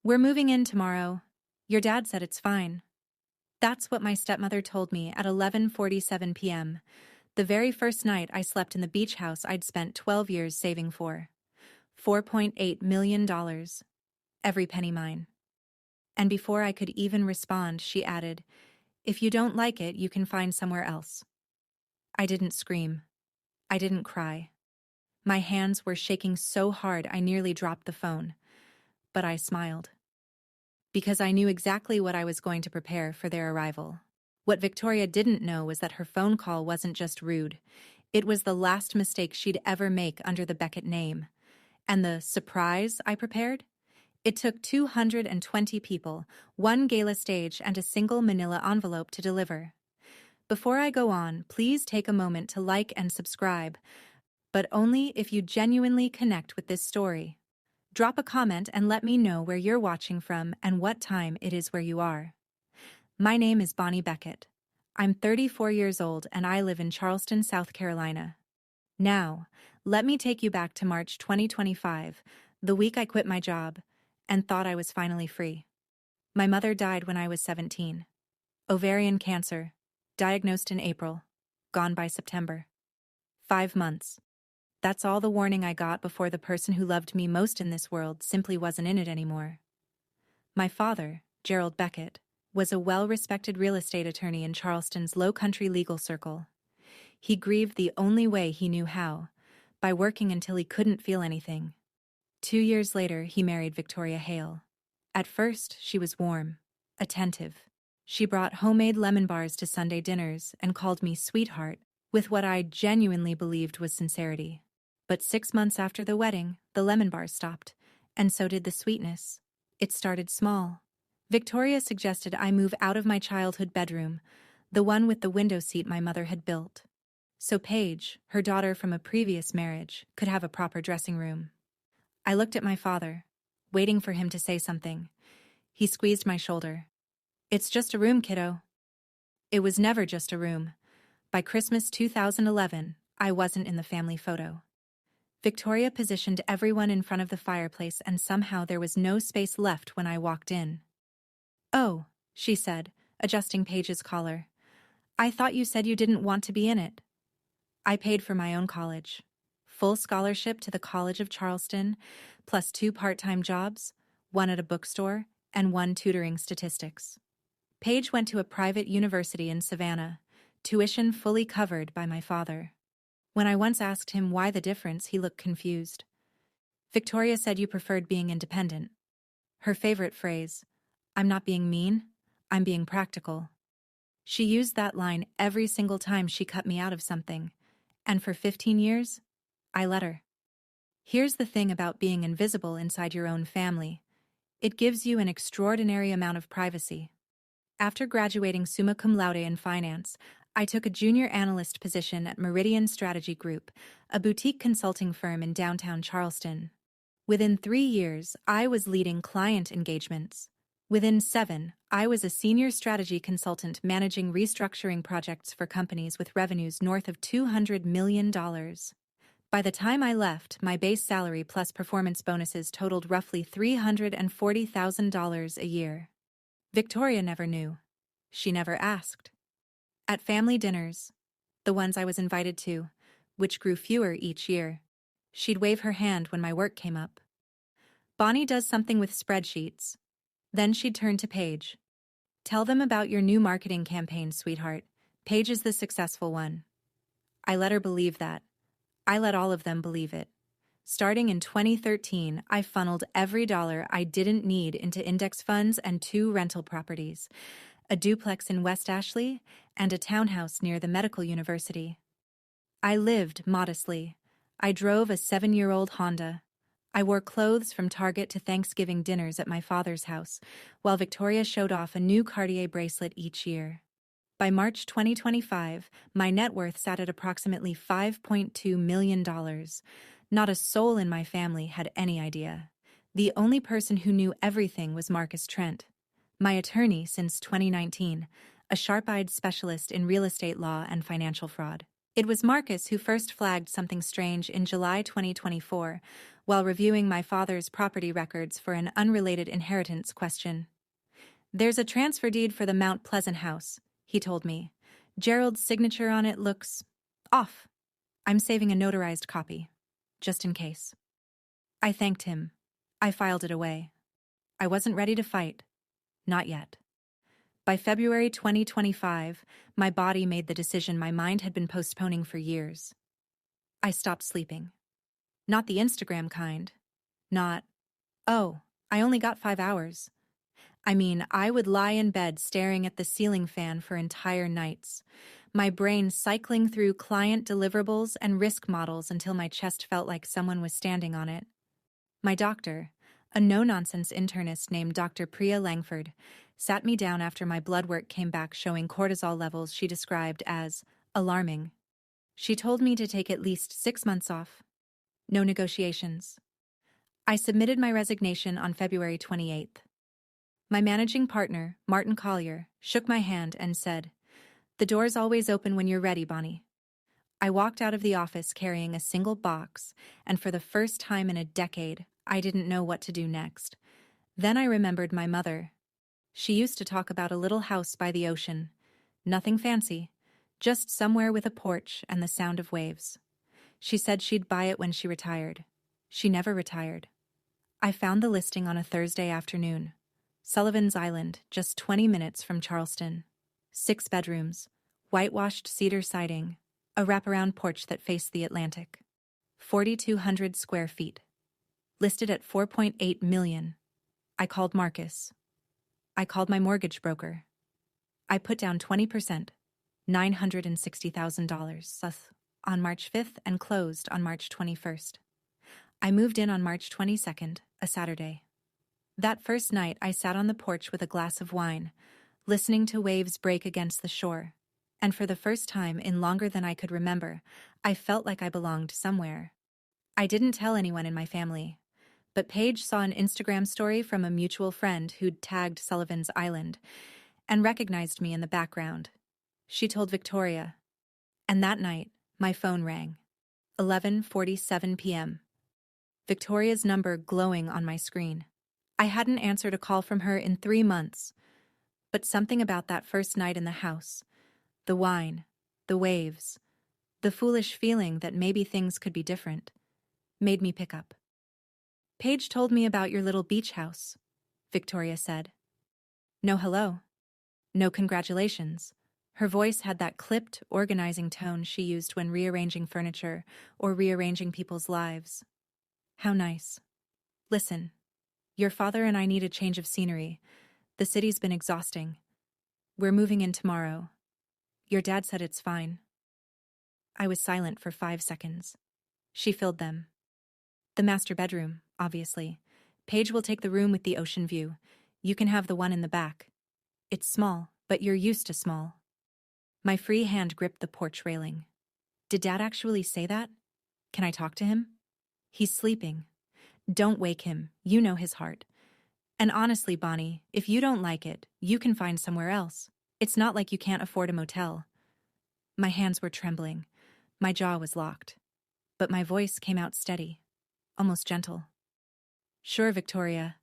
"We're moving in tomorrow. Your dad said it's fine." That's what my stepmother told me at 11:47 p.m., the very first night I slept in the beach house I'd spent 12 years saving for. $4.8 million. Every penny mine. And before I could even respond, she added, "If you don't like it, you can find somewhere else." I didn't scream. I didn't cry. My hands were shaking so hard I nearly dropped the phone. But I smiled. Because I knew exactly what I was going to prepare for their arrival. What Victoria didn't know was that her phone call wasn't just rude. It was the last mistake she'd ever make under the Beckett name. And the surprise I prepared? It took 220 people, one gala stage, and a single manila envelope to deliver. Before I go on, please take a moment to like and subscribe, but only if you genuinely connect with this story. Drop a comment and let me know where you're watching from and what time it is where you are. My name is Bonnie Beckett. I'm 34 years old and I live in Charleston, South Carolina. Now, let me take you back to March 2025, the week I quit my job and thought I was finally free. My mother died when I was 17. Ovarian cancer, diagnosed in April, gone by September. 5 months. That's all the warning I got before the person who loved me most in this world simply wasn't in it anymore. My father, Gerald Beckett, was a well-respected real estate attorney in Charleston's low-country legal circle. He grieved the only way he knew how, by working until he couldn't feel anything. 2 years later, he married Victoria Hale. At first, she was warm, attentive. She brought homemade lemon bars to Sunday dinners and called me sweetheart, with what I genuinely believed was sincerity. But 6 months after the wedding, the lemon bars stopped, and so did the sweetness. It started small. Victoria suggested I move out of my childhood bedroom, the one with the window seat my mother had built, so Paige, her daughter from a previous marriage, could have a proper dressing room. I looked at my father, waiting for him to say something. He squeezed my shoulder. "It's just a room, kiddo." It was never just a room. By Christmas 2011, I wasn't in the family photo. Victoria positioned everyone in front of the fireplace and somehow there was no space left when I walked in. "Oh," she said, adjusting Paige's collar. "I thought you said you didn't want to be in it." I paid for my own college. Full scholarship to the College of Charleston, plus 2 part-time jobs, one at a bookstore, and one tutoring statistics. Paige went to a private university in Savannah, tuition fully covered by my father. When I once asked him why the difference, he looked confused. "Victoria said you preferred being independent." Her favorite phrase, "I'm not being mean, I'm being practical." She used that line every single time she cut me out of something, and for 15 years, I let her. Here's the thing about being invisible inside your own family. It gives you an extraordinary amount of privacy. After graduating summa cum laude in finance, I took a junior analyst position at Meridian Strategy Group, a boutique consulting firm in downtown Charleston. Within 3 years, I was leading client engagements. Within 7, I was a senior strategy consultant managing restructuring projects for companies with revenues north of $200 million. By the time I left, my base salary plus performance bonuses totaled roughly $340,000 a year. Victoria never knew. She never asked. At family dinners, the ones I was invited to, which grew fewer each year, she'd wave her hand when my work came up. "Bonnie does something with spreadsheets." Then she'd turn to Paige. "Tell them about your new marketing campaign, sweetheart. Paige is the successful one." I let her believe that. I let all of them believe it. Starting in 2013, I funneled every dollar I didn't need into index funds and 2 rental properties, a duplex in West Ashley and a townhouse near the medical university. I lived modestly. I drove a 7-year-old Honda. I wore clothes from Target to Thanksgiving dinners at my father's house, while Victoria showed off a new Cartier bracelet each year. By March 2025, my net worth sat at approximately $5.2 million. Not a soul in my family had any idea. The only person who knew everything was Marcus Trent, my attorney since 2019, a sharp-eyed specialist in real estate law and financial fraud. It was Marcus who first flagged something strange in July 2024, while reviewing my father's property records for an unrelated inheritance question. "There's a transfer deed for the Mount Pleasant house," he told me. "Gerald's signature on it looks off. I'm saving a notarized copy, just in case." I thanked him. I filed it away. I wasn't ready to fight. Not yet. By February 2025, my body made the decision my mind had been postponing for years. I stopped sleeping. Not the Instagram kind. Not, "Oh, I only got 5 hours." I mean, I would lie in bed staring at the ceiling fan for entire nights, my brain cycling through client deliverables and risk models until my chest felt like someone was standing on it. My doctor, a no-nonsense internist named Dr. Priya Langford, sat me down after my blood work came back showing cortisol levels she described as alarming. She told me to take at least 6 months off. No negotiations. I submitted my resignation on February 28th. My managing partner, Martin Collier, shook my hand and said, "The door's always open when you're ready, Bonnie." I walked out of the office carrying a single box, and for the first time in a decade, I didn't know what to do next. Then I remembered my mother. She used to talk about a little house by the ocean. Nothing fancy, just somewhere with a porch and the sound of waves. She said she'd buy it when she retired. She never retired. I found the listing on a Thursday afternoon. Sullivan's Island, just 20 minutes from Charleston. 6 bedrooms, whitewashed cedar siding, a wraparound porch that faced the Atlantic. 4,200 square feet. Listed at $4.8 million. I called Marcus. I called my mortgage broker. I put down 20%, $960,000, on March 5th and closed on March 21st. I moved in on March 22nd, a Saturday. That first night, I sat on the porch with a glass of wine, listening to waves break against the shore, and for the first time in longer than I could remember, I felt like I belonged somewhere. I didn't tell anyone in my family, but Paige saw an Instagram story from a mutual friend who'd tagged Sullivan's Island and recognized me in the background. She told Victoria, and that night, my phone rang. 11:47 p.m. Victoria's number glowing on my screen. I hadn't answered a call from her in 3 months, but something about that first night in the house, the wine, the waves, the foolish feeling that maybe things could be different, made me pick up. "Paige told me about your little beach house," Victoria said. No hello. No congratulations. Her voice had that clipped, organizing tone she used when rearranging furniture or rearranging people's lives. How nice. "Listen. Your father and I need a change of scenery. The city's been exhausting. We're moving in tomorrow. Your dad said it's fine." I was silent for 5 seconds. She filled them. "The master bedroom, obviously. Paige will take the room with the ocean view. You can have the one in the back. It's small, but you're used to small." My free hand gripped the porch railing. Did Dad actually say that? Can I talk to him? He's sleeping. Don't wake him. You know his heart. And honestly, Bonnie, if you don't like it, you can find somewhere else. It's not like you can't afford a motel. My hands were trembling. My jaw was locked. But my voice came out steady, almost gentle. "Sure, Victoria.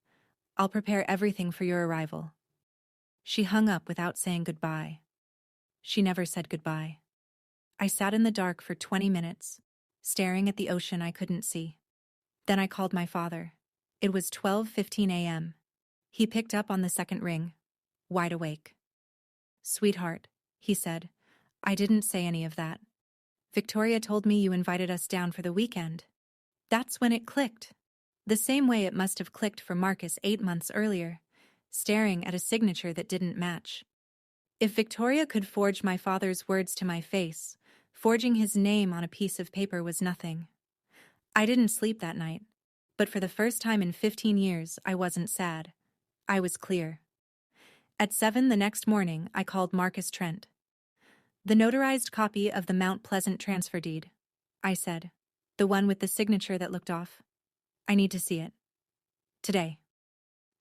I'll prepare everything for your arrival." She hung up without saying goodbye. She never said goodbye. I sat in the dark for 20 minutes, staring at the ocean I couldn't see. Then I called my father. It was 12:15 a.m. He picked up on the second ring, wide awake. "Sweetheart," he said, "I didn't say any of that. Victoria told me you invited us down for the weekend." That's when it clicked. The same way it must have clicked for Marcus 8 months earlier, staring at a signature that didn't match. If Victoria could forge my father's words to my face, forging his name on a piece of paper was nothing. I didn't sleep that night, but for the first time in 15 years, I wasn't sad. I was clear. At 7 the next morning, I called Marcus Trent. "The notarized copy of the Mount Pleasant transfer deed," I said. "The one with the signature that looked off. I need to see it. Today."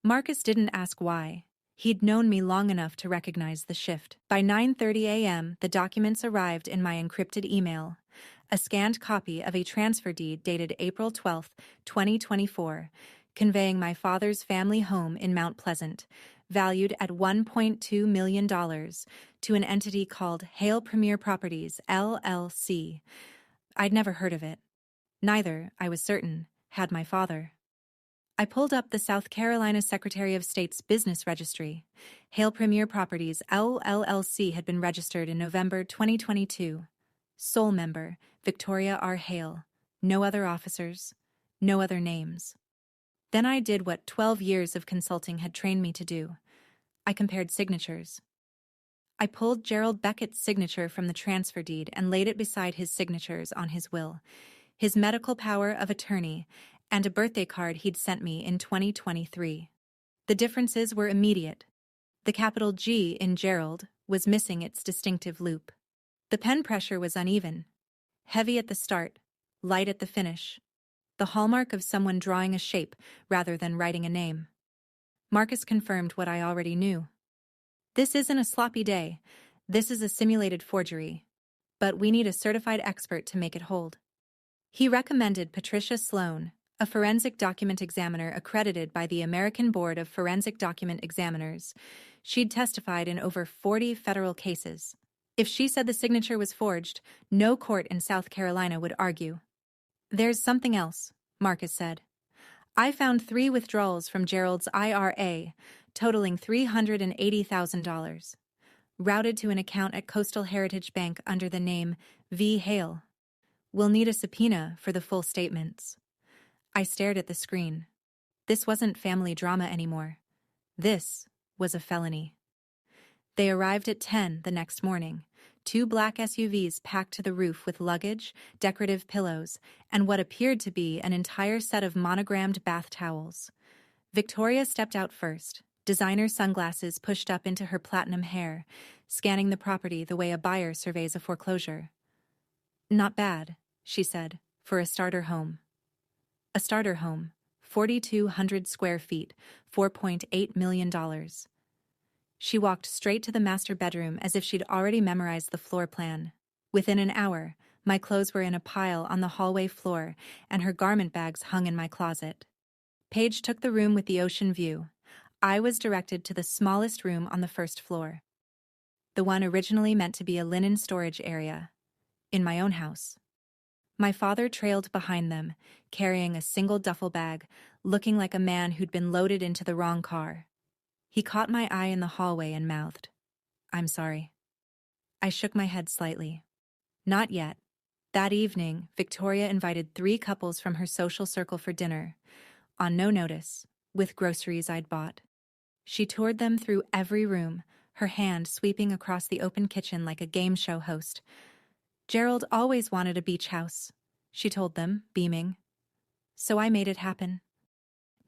Marcus didn't ask why. He'd known me long enough to recognize the shift. By 9:30 a.m., the documents arrived in my encrypted email. a scanned copy of a transfer deed dated April 12, 2024, conveying my father's family home in Mount Pleasant, valued at $1.2 million, to an entity called Hale Premier Properties, LLC. I'd never heard of it. Neither, I was certain, had my father. I pulled up the South Carolina Secretary of State's business registry. Hale Premier Properties, LLC had been registered in November 2022. Sole member, Victoria R. Hale. No other officers. No other names. Then I did what 12 years of consulting had trained me to do. I compared signatures. I pulled Gerald Beckett's signature from the transfer deed and laid it beside his signatures on his will, his medical power of attorney, and a birthday card he'd sent me in 2023. The differences were immediate. The capital G in Gerald was missing its distinctive loop. The pen pressure was uneven, heavy at the start, light at the finish, the hallmark of someone drawing a shape rather than writing a name. Marcus confirmed what I already knew. This isn't a sloppy day. This is a simulated forgery. But we need a certified expert to make it hold. He recommended Patricia Sloan, a forensic document examiner accredited by the American Board of Forensic Document Examiners. She'd testified in over 40 federal cases. If she said the signature was forged, no court in South Carolina would argue. There's something else, Marcus said. I found 3 withdrawals from Gerald's IRA, totaling $380,000, routed to an account at Coastal Heritage Bank under the name V. Hale. We'll need a subpoena for the full statements. I stared at the screen. This wasn't family drama anymore. This was a felony. They arrived at 10 the next morning, 2 black SUVs packed to the roof with luggage, decorative pillows, and what appeared to be an entire set of monogrammed bath towels. Victoria stepped out first, designer sunglasses pushed up into her platinum hair, scanning the property the way a buyer surveys a foreclosure. Not bad, she said, for a starter home. A starter home, 4,200 square feet, $4.8 million. She walked straight to the master bedroom as if she'd already memorized the floor plan. Within an hour, my clothes were in a pile on the hallway floor, and her garment bags hung in my closet. Paige took the room with the ocean view. I was directed to the smallest room on the first floor. The one originally meant to be a linen storage area. In my own house. My father trailed behind them, carrying a single duffel bag, looking like a man who'd been loaded into the wrong car. He caught my eye in the hallway and mouthed, "I'm sorry." I shook my head slightly. Not yet. That evening, Victoria invited 3 couples from her social circle for dinner, on no notice, with groceries I'd bought. She toured them through every room, her hand sweeping across the open kitchen like a game show host. Gerald always wanted a beach house, she told them, beaming. So I made it happen.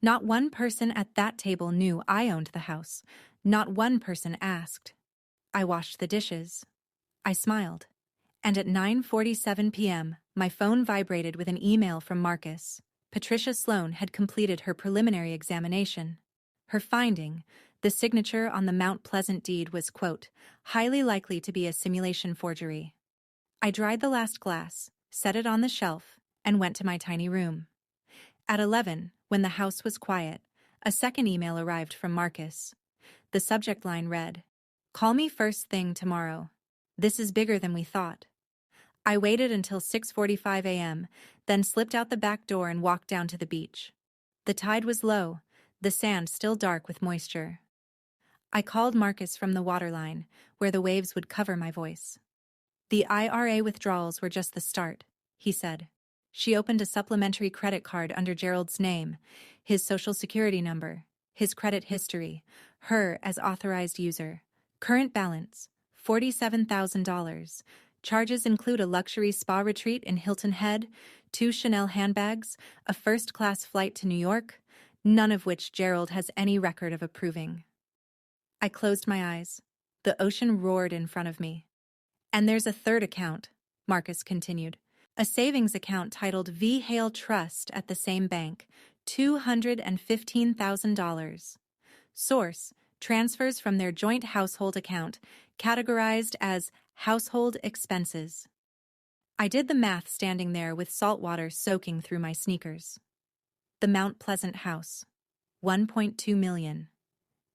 Not one person at that table knew I owned the house. Not one person asked. I washed the dishes. I smiled. And at 9:47 p.m., my phone vibrated with an email from Marcus. Patricia Sloan had completed her preliminary examination. Her finding, the signature on the Mount Pleasant deed, was, quote, highly likely to be a simulation forgery. I dried the last glass, set it on the shelf, and went to my tiny room. At 11, when the house was quiet, a second email arrived from Marcus. The subject line read, "Call me first thing tomorrow. This is bigger than we thought." I waited until 6:45 a.m., then slipped out the back door and walked down to the beach. The tide was low, the sand still dark with moisture. I called Marcus from the waterline, where the waves would cover my voice. "The IRA withdrawals were just the start," he said. She opened a supplementary credit card under Gerald's name, his social security number, his credit history, her as authorized user. Current balance, $47,000. Charges include a luxury spa retreat in Hilton Head, 2 Chanel handbags, a first-class flight to New York, none of which Gerald has any record of approving. I closed my eyes. The ocean roared in front of me. "And there's a third account," Marcus continued. "A savings account titled V. Hale Trust at the same bank, $215,000. Source, transfers from their joint household account, categorized as household expenses." I did the math standing there with salt water soaking through my sneakers. The Mount Pleasant house, 1.2 million.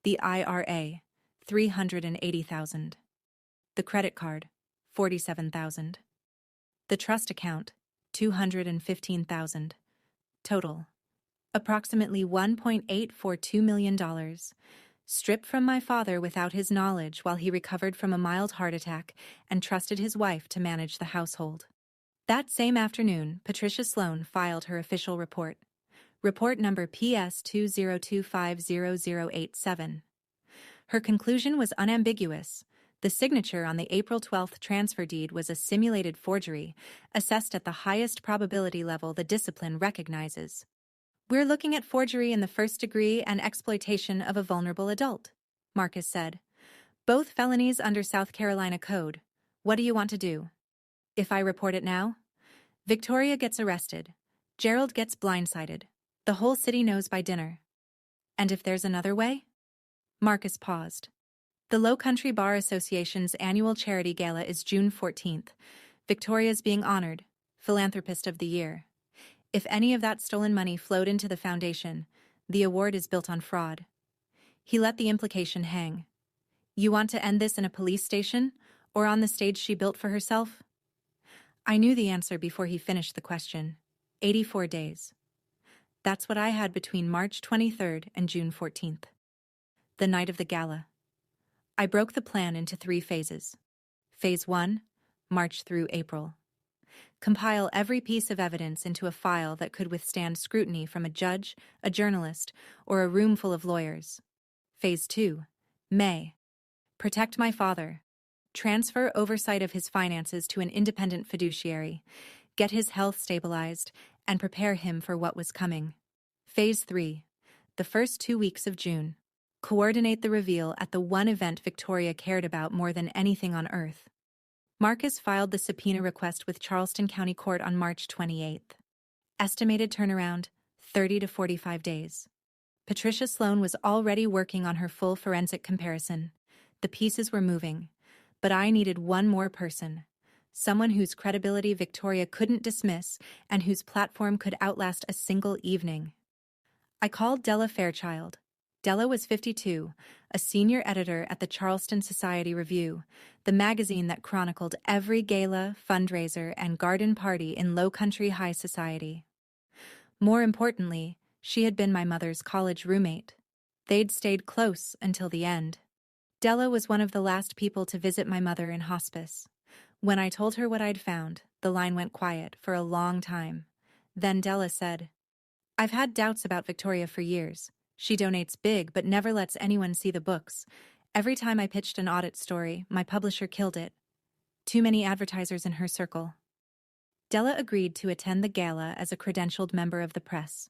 The IRA, 380,000. The credit card, 47,000. The trust account, 215,000. Total, approximately $1.842 million, stripped from my father without his knowledge while he recovered from a mild heart attack and trusted his wife to manage the household. That same afternoon, Patricia Sloan filed her official report. Report number PS 20250087. Her conclusion was unambiguous. The signature on the April 12th transfer deed was a simulated forgery, assessed at the highest probability level the discipline recognizes. We're looking at forgery in the first degree and exploitation of a vulnerable adult, Marcus said. Both felonies under South Carolina Code. What do you want to do? If I report it now? Victoria gets arrested. Gerald gets blindsided. The whole city knows by dinner. And if there's another way? Marcus paused. The Low Country Bar Association's annual charity gala is June 14th. Victoria's being honored, Philanthropist of the Year. If any of that stolen money flowed into the foundation, the award is built on fraud. He let the implication hang. You want to end this in a police station, or on the stage she built for herself? I knew the answer before he finished the question. 84 days. That's what I had between March 23rd and June 14th. The night of the gala. I broke the plan into 3 phases. Phase 1, March through April. Compile every piece of evidence into a file that could withstand scrutiny from a judge, a journalist, or a room full of lawyers. Phase 2, May. Protect my father. Transfer oversight of his finances to an independent fiduciary. Get his health stabilized, and prepare him for what was coming. Phase 3, the first 2 weeks of June. Coordinate the reveal at the one event Victoria cared about more than anything on earth. Marcus filed the subpoena request with Charleston County Court on March 28th. Estimated turnaround, 30 to 45 days. Patricia Sloan was already working on her full forensic comparison. The pieces were moving, but I needed one more person. Someone whose credibility Victoria couldn't dismiss and whose platform could outlast a single evening. I called Della Fairchild. Della was 52, a senior editor at the Charleston Society Review, the magazine that chronicled every gala, fundraiser, and garden party in low country high society. More importantly, she had been my mother's college roommate. They'd stayed close until the end. Della was one of the last people to visit my mother in hospice. When I told her what I'd found, the line went quiet for a long time. Then Della said, "I've had doubts about Victoria for years. She donates big but never lets anyone see the books. Every time I pitched an audit story, my publisher killed it. Too many advertisers in her circle." Della agreed to attend the gala as a credentialed member of the press.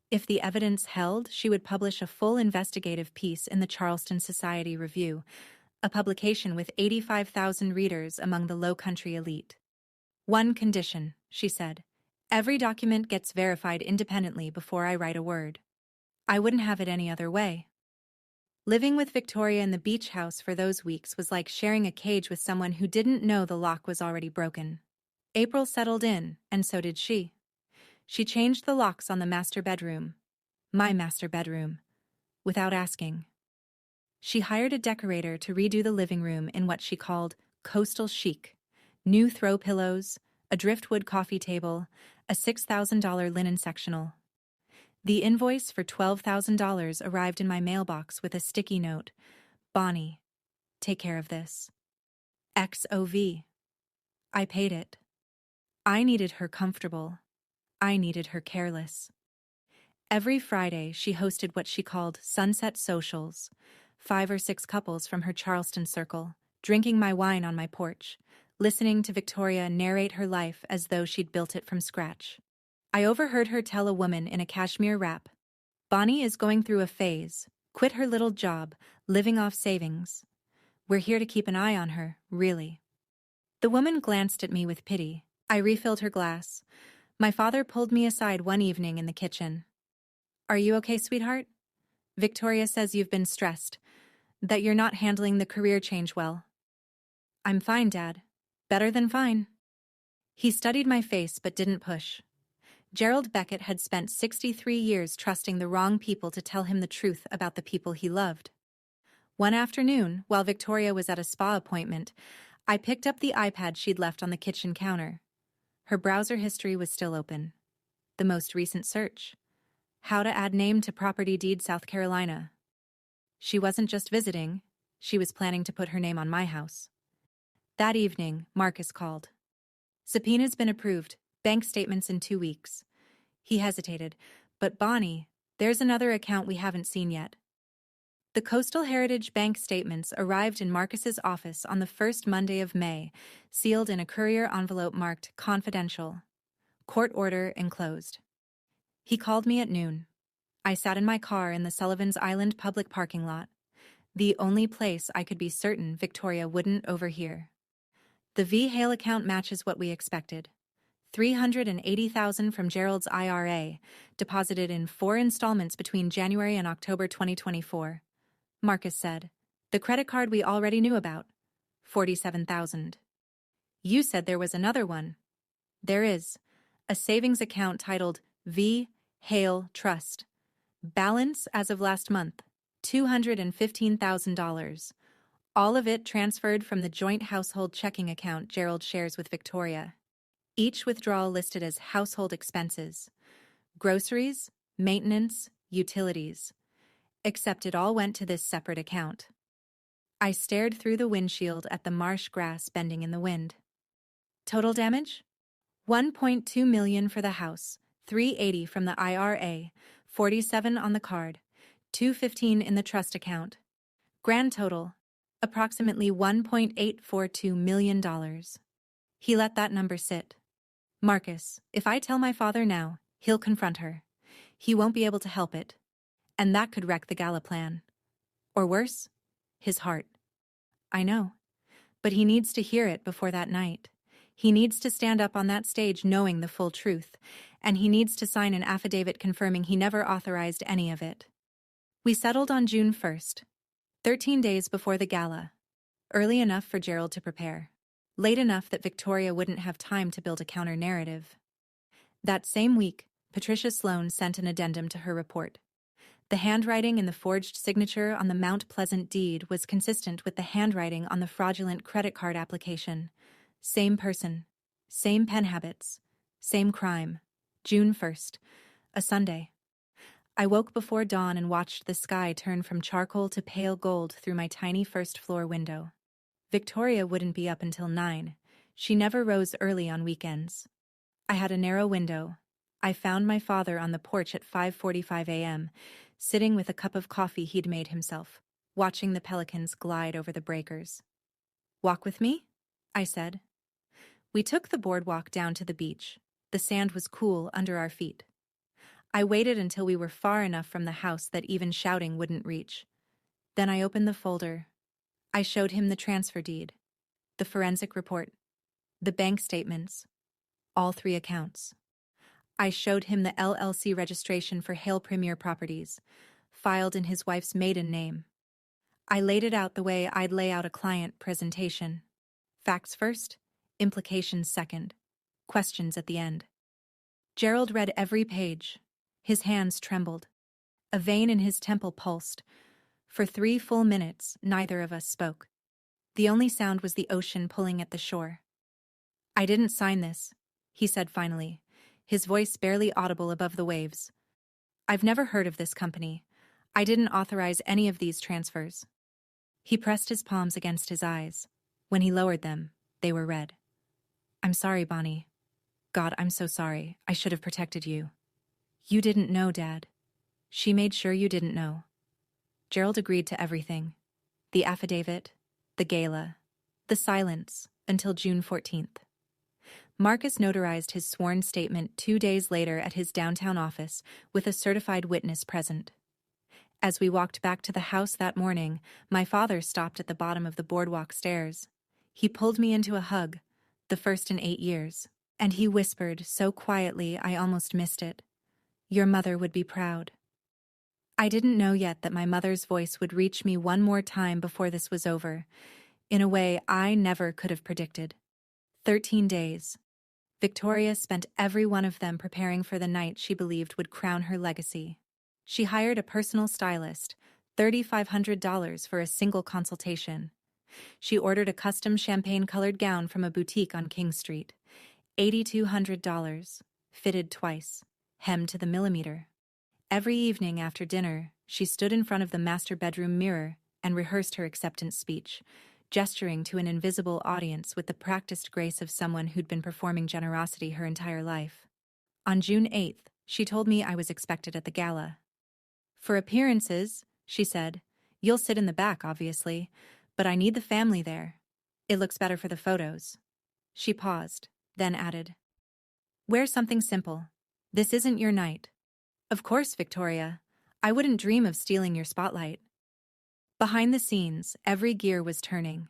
If the evidence held, she would publish a full investigative piece in the Charleston Society Review, a publication with 85,000 readers among the low country elite. "One condition," she said. "Every document gets verified independently before I write a word." I wouldn't have it any other way. Living with Victoria in the beach house for those weeks was like sharing a cage with someone who didn't know the lock was already broken. April settled in, and so did she. She changed the locks on the master bedroom, my master bedroom, without asking. She hired a decorator to redo the living room in what she called coastal chic: new throw pillows, a driftwood coffee table, a $6,000 linen sectional. The invoice for $12,000 arrived in my mailbox with a sticky note. "Bonnie, take care of this. XOV. I paid it. I needed her comfortable. I needed her careless." Every Friday, she hosted what she called sunset socials, 5 or 6 couples from her Charleston circle, drinking my wine on my porch, listening to Victoria narrate her life as though she'd built it from scratch. I overheard her tell a woman in a cashmere wrap, "Bonnie is going through a phase, quit her little job, living off savings. We're here to keep an eye on her, really." The woman glanced at me with pity. I refilled her glass. My father pulled me aside one evening in the kitchen. "Are you okay, sweetheart? Victoria says you've been stressed, that you're not handling the career change well." "I'm fine, Dad. Better than fine." He studied my face but didn't push. Gerald Beckett had spent 63 years trusting the wrong people to tell him the truth about the people he loved. One afternoon, while Victoria was at a spa appointment, I picked up the iPad she'd left on the kitchen counter. Her browser history was still open. The most recent search: how to add name to property deed South Carolina. She wasn't just visiting, she was planning to put her name on my house. That evening, Marcus called. Subpoena's been approved, bank statements in 2 weeks. He hesitated. But Bonnie, there's another account we haven't seen yet. The Coastal Heritage Bank statements arrived in Marcus's office on the first Monday of May, sealed in a courier envelope marked confidential. Court order enclosed. He called me at noon. I sat in my car in the Sullivan's Island public parking lot, the only place I could be certain Victoria wouldn't overhear. The V. Hale account matches what we expected. $380,000 from Gerald's IRA, deposited in 4 installments between January and October 2024. Marcus said. The credit card we already knew about. $47,000. You said there was another one. There is. A savings account titled V. Hale Trust. Balance as of last month, $215,000. All of it transferred from the joint household checking account Gerald shares with Victoria. Each withdrawal listed as household expenses: groceries, maintenance, utilities. Except it all went to this separate account. I stared through the windshield at the marsh grass bending in the wind. Total damage? $1.2 million for the house, $380 from the IRA, $47 on the card, $215 in the trust account. Grand total, approximately $1.842 million. He let that number sit. Marcus, if I tell my father now, he'll confront her. He won't be able to help it. And that could wreck the gala plan. Or worse, his heart. I know. But he needs to hear it before that night. He needs to stand up on that stage knowing the full truth, and he needs to sign an affidavit confirming he never authorized any of it. We settled on June 1st, 13 days before the gala. Early enough for Gerald to prepare. Late enough that Victoria wouldn't have time to build a counter-narrative. That same week, Patricia Sloan sent an addendum to her report. The handwriting in the forged signature on the Mount Pleasant deed was consistent with the handwriting on the fraudulent credit card application. Same person, same pen habits, same crime. June 1st, a Sunday. I woke before dawn and watched the sky turn from charcoal to pale gold through my tiny first-floor window. Victoria wouldn't be up until 9. She never rose early on weekends. I had a narrow window. I found my father on the porch at 5:45 a.m., sitting with a cup of coffee he'd made himself, watching the pelicans glide over the breakers. "Walk with me?" I said. We took the boardwalk down to the beach. The sand was cool under our feet. I waited until we were far enough from the house that even shouting wouldn't reach. Then I opened the folder. I showed him the transfer deed, the forensic report, the bank statements, all 3 accounts. I showed him the LLC registration for Hale Premier Properties, filed in his wife's maiden name. I laid it out the way I'd lay out a client presentation. Facts first, implications second, questions at the end. Gerald read every page. His hands trembled. A vein in his temple pulsed. For 3 full minutes, neither of us spoke. The only sound was the ocean pulling at the shore. "I didn't sign this," he said finally, his voice barely audible above the waves. "I've never heard of this company. I didn't authorize any of these transfers." He pressed his palms against his eyes. When he lowered them, they were red. "I'm sorry, Bonnie. God, I'm so sorry. I should have protected you." "You didn't know, Dad." She made sure you didn't know. Gerald agreed to everything. The affidavit, the gala, the silence, until June 14th. Marcus notarized his sworn statement 2 days later at his downtown office with a certified witness present. As we walked back to the house that morning, my father stopped at the bottom of the boardwalk stairs. He pulled me into a hug, the first in 8 years, and he whispered so quietly I almost missed it. "Your mother would be proud." I didn't know yet that my mother's voice would reach me one more time before this was over, in a way I never could have predicted. 13 days. Victoria spent every one of them preparing for the night she believed would crown her legacy. She hired a personal stylist, $3,500 for a single consultation. She ordered a custom champagne-colored gown from a boutique on King Street, $8,200, fitted twice, hemmed to the millimeter. Every evening after dinner, she stood in front of the master bedroom mirror and rehearsed her acceptance speech, gesturing to an invisible audience with the practiced grace of someone who'd been performing generosity her entire life. On June 8th, she told me I was expected at the gala. "For appearances," she said, "you'll sit in the back, obviously, but I need the family there. It looks better for the photos." She paused, then added, "Wear something simple. This isn't your night." "Of course, Victoria. I wouldn't dream of stealing your spotlight." Behind the scenes, every gear was turning.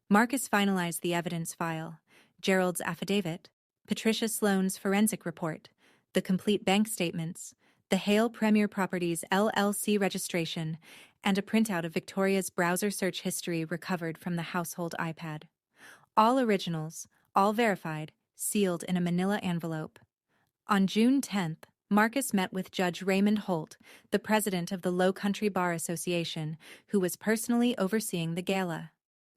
Marcus finalized the evidence file, Gerald's affidavit, Patricia Sloane's forensic report, the complete bank statements, the Hale Premier Properties LLC registration, and a printout of Victoria's browser search history recovered from the household iPad. All originals, all verified, sealed in a manila envelope. On June 10th, Marcus met with Judge Raymond Holt, the president of the Low Country Bar Association, who was personally overseeing the gala.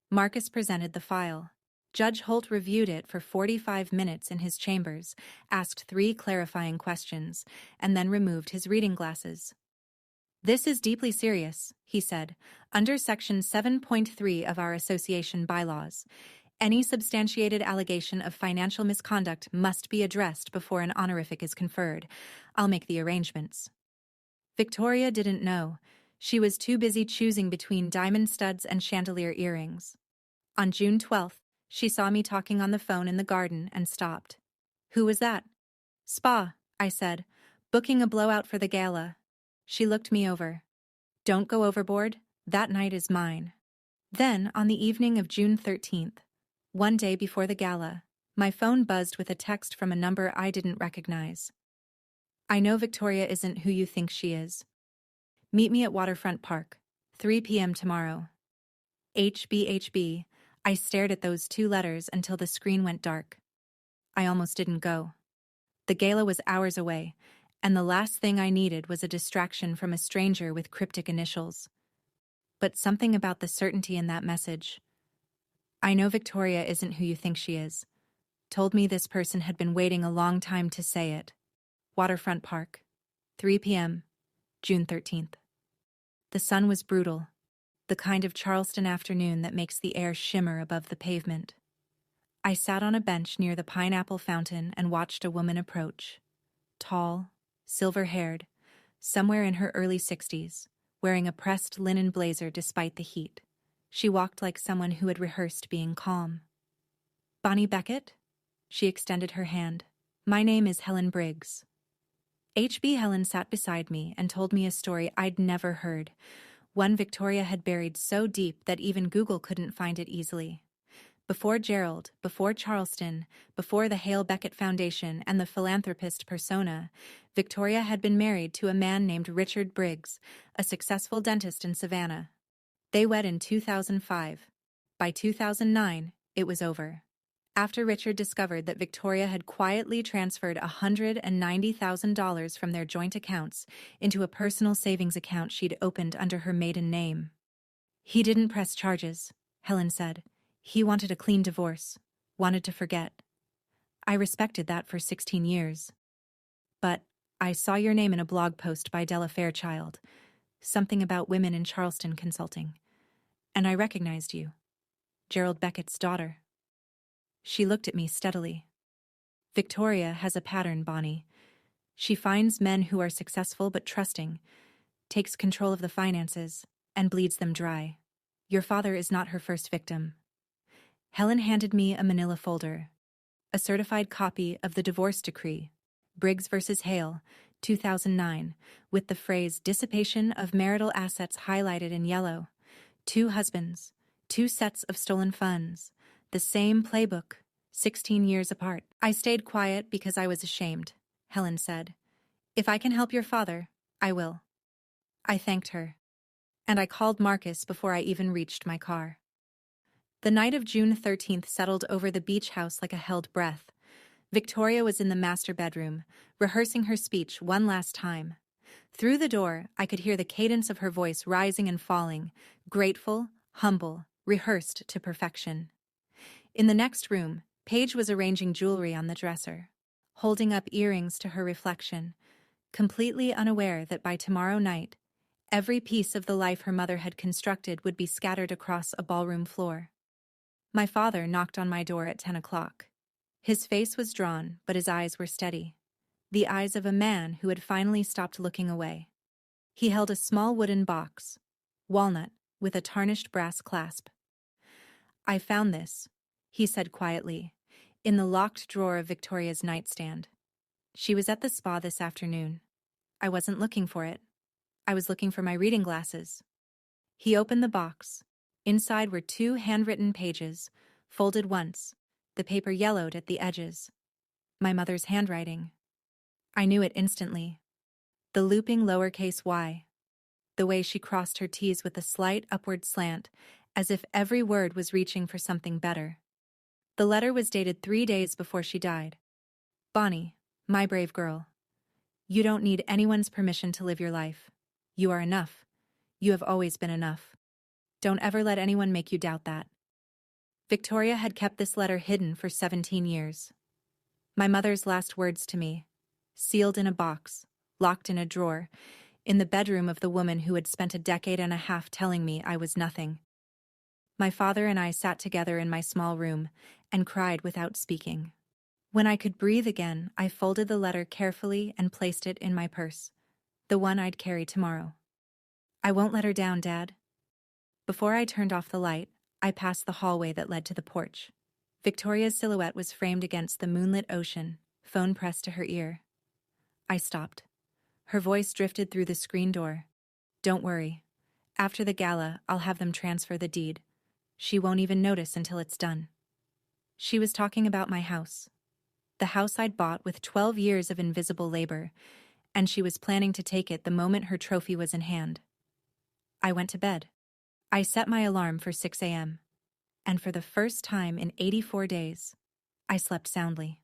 Marcus presented the file. Judge Holt reviewed it for 45 minutes in his chambers, asked 3 clarifying questions, and then removed his reading glasses. "This is deeply serious," he said, "under Section 7.3 of our association bylaws. Any substantiated allegation of financial misconduct must be addressed before an honorific is conferred. I'll make the arrangements." Victoria didn't know. She was too busy choosing between diamond studs and chandelier earrings. On June 12th, she saw me talking on the phone in the garden and stopped. "Who was that?" "Spa," I said, "booking a blowout for the gala." She looked me over. "Don't go overboard. That night is mine." Then, on the evening of June 13th, one day before the gala, my phone buzzed with a text from a number I didn't recognize. "I know Victoria isn't who you think she is. Meet me at Waterfront Park, 3 p.m. tomorrow." HBHB. I stared at those 2 letters until the screen went dark. I almost didn't go. The gala was hours away, and the last thing I needed was a distraction from a stranger with cryptic initials. But something about the certainty in that message. "I know Victoria isn't who you think she is," told me this person had been waiting a long time to say it. Waterfront Park, 3 p.m., June 13th. The sun was brutal, the kind of Charleston afternoon that makes the air shimmer above the pavement. I sat on a bench near the pineapple fountain and watched a woman approach. Tall, silver-haired, somewhere in her early 60s, wearing a pressed linen blazer despite the heat. She walked like someone who had rehearsed being calm. "Bonnie Beckett?" She extended her hand. "My name is Helen Briggs." HB Helen sat beside me and told me a story I'd never heard, one Victoria had buried so deep that even Google couldn't find it easily. Before Gerald, before Charleston, before the Hale Beckett Foundation and the philanthropist persona, Victoria had been married to a man named Richard Briggs, a successful dentist in Savannah. They wed in 2005. By 2009, it was over. After Richard discovered that Victoria had quietly transferred $190,000 from their joint accounts into a personal savings account she'd opened under her maiden name. "He didn't press charges," Helen said. "He wanted a clean divorce, wanted to forget. I respected that for 16 years. But I saw your name in a blog post by Della Fairchild, something about women in Charleston consulting, and I recognized you, Gerald Beckett's daughter." She looked at me steadily. "Victoria has a pattern, Bonnie. She finds men who are successful but trusting, takes control of the finances, and bleeds them dry. Your father is not her first victim." Helen handed me a manila folder, a certified copy of the divorce decree, Briggs v. Hale, 2009, with the phrase "dissipation of marital assets" highlighted in yellow. 2 husbands, 2 sets of stolen funds, the same playbook, 16 years apart. "I stayed quiet because I was ashamed," Helen said. "If I can help your father, I will." I thanked her, and I called Marcus before I even reached my car. The night of June 13th settled over the beach house like a held breath. Victoria was in the master bedroom, rehearsing her speech one last time. Through the door, I could hear the cadence of her voice rising and falling, grateful, humble, rehearsed to perfection. In the next room, Paige was arranging jewelry on the dresser, holding up earrings to her reflection, completely unaware that by tomorrow night, every piece of the life her mother had constructed would be scattered across a ballroom floor. My father knocked on my door at 10 o'clock. His face was drawn, but his eyes were steady. The eyes of a man who had finally stopped looking away. He held a small wooden box, walnut, with a tarnished brass clasp. "I found this," he said quietly, in the locked drawer of Victoria's nightstand. "She was at the spa this afternoon. I wasn't looking for it. I was looking for my reading glasses." He opened the box. Inside were 2 handwritten pages, folded once, the paper yellowed at the edges. My mother's handwriting. I knew it instantly. The looping lowercase y. The way she crossed her T's with a slight upward slant, as if every word was reaching for something better. The letter was dated 3 days before she died. "Bonnie, my brave girl. You don't need anyone's permission to live your life. You are enough. You have always been enough. Don't ever let anyone make you doubt that." Victoria had kept this letter hidden for 17 years. My mother's last words to me, sealed in a box, locked in a drawer, in the bedroom of the woman who had spent a decade and a half telling me I was nothing. My father and I sat together in my small room and cried without speaking. When I could breathe again, I folded the letter carefully and placed it in my purse, the one I'd carry tomorrow. "I won't let her down, Dad." Before I turned off the light, I passed the hallway that led to the porch. Victoria's silhouette was framed against the moonlit ocean, phone pressed to her ear. I stopped. Her voice drifted through the screen door. "Don't worry. After the gala, I'll have them transfer the deed. She won't even notice until it's done." She was talking about my house. The house I'd bought with 12 years of invisible labor, and she was planning to take it the moment her trophy was in hand. I went to bed. I set my alarm for 6 a.m., and for the first time in 84 days, I slept soundly.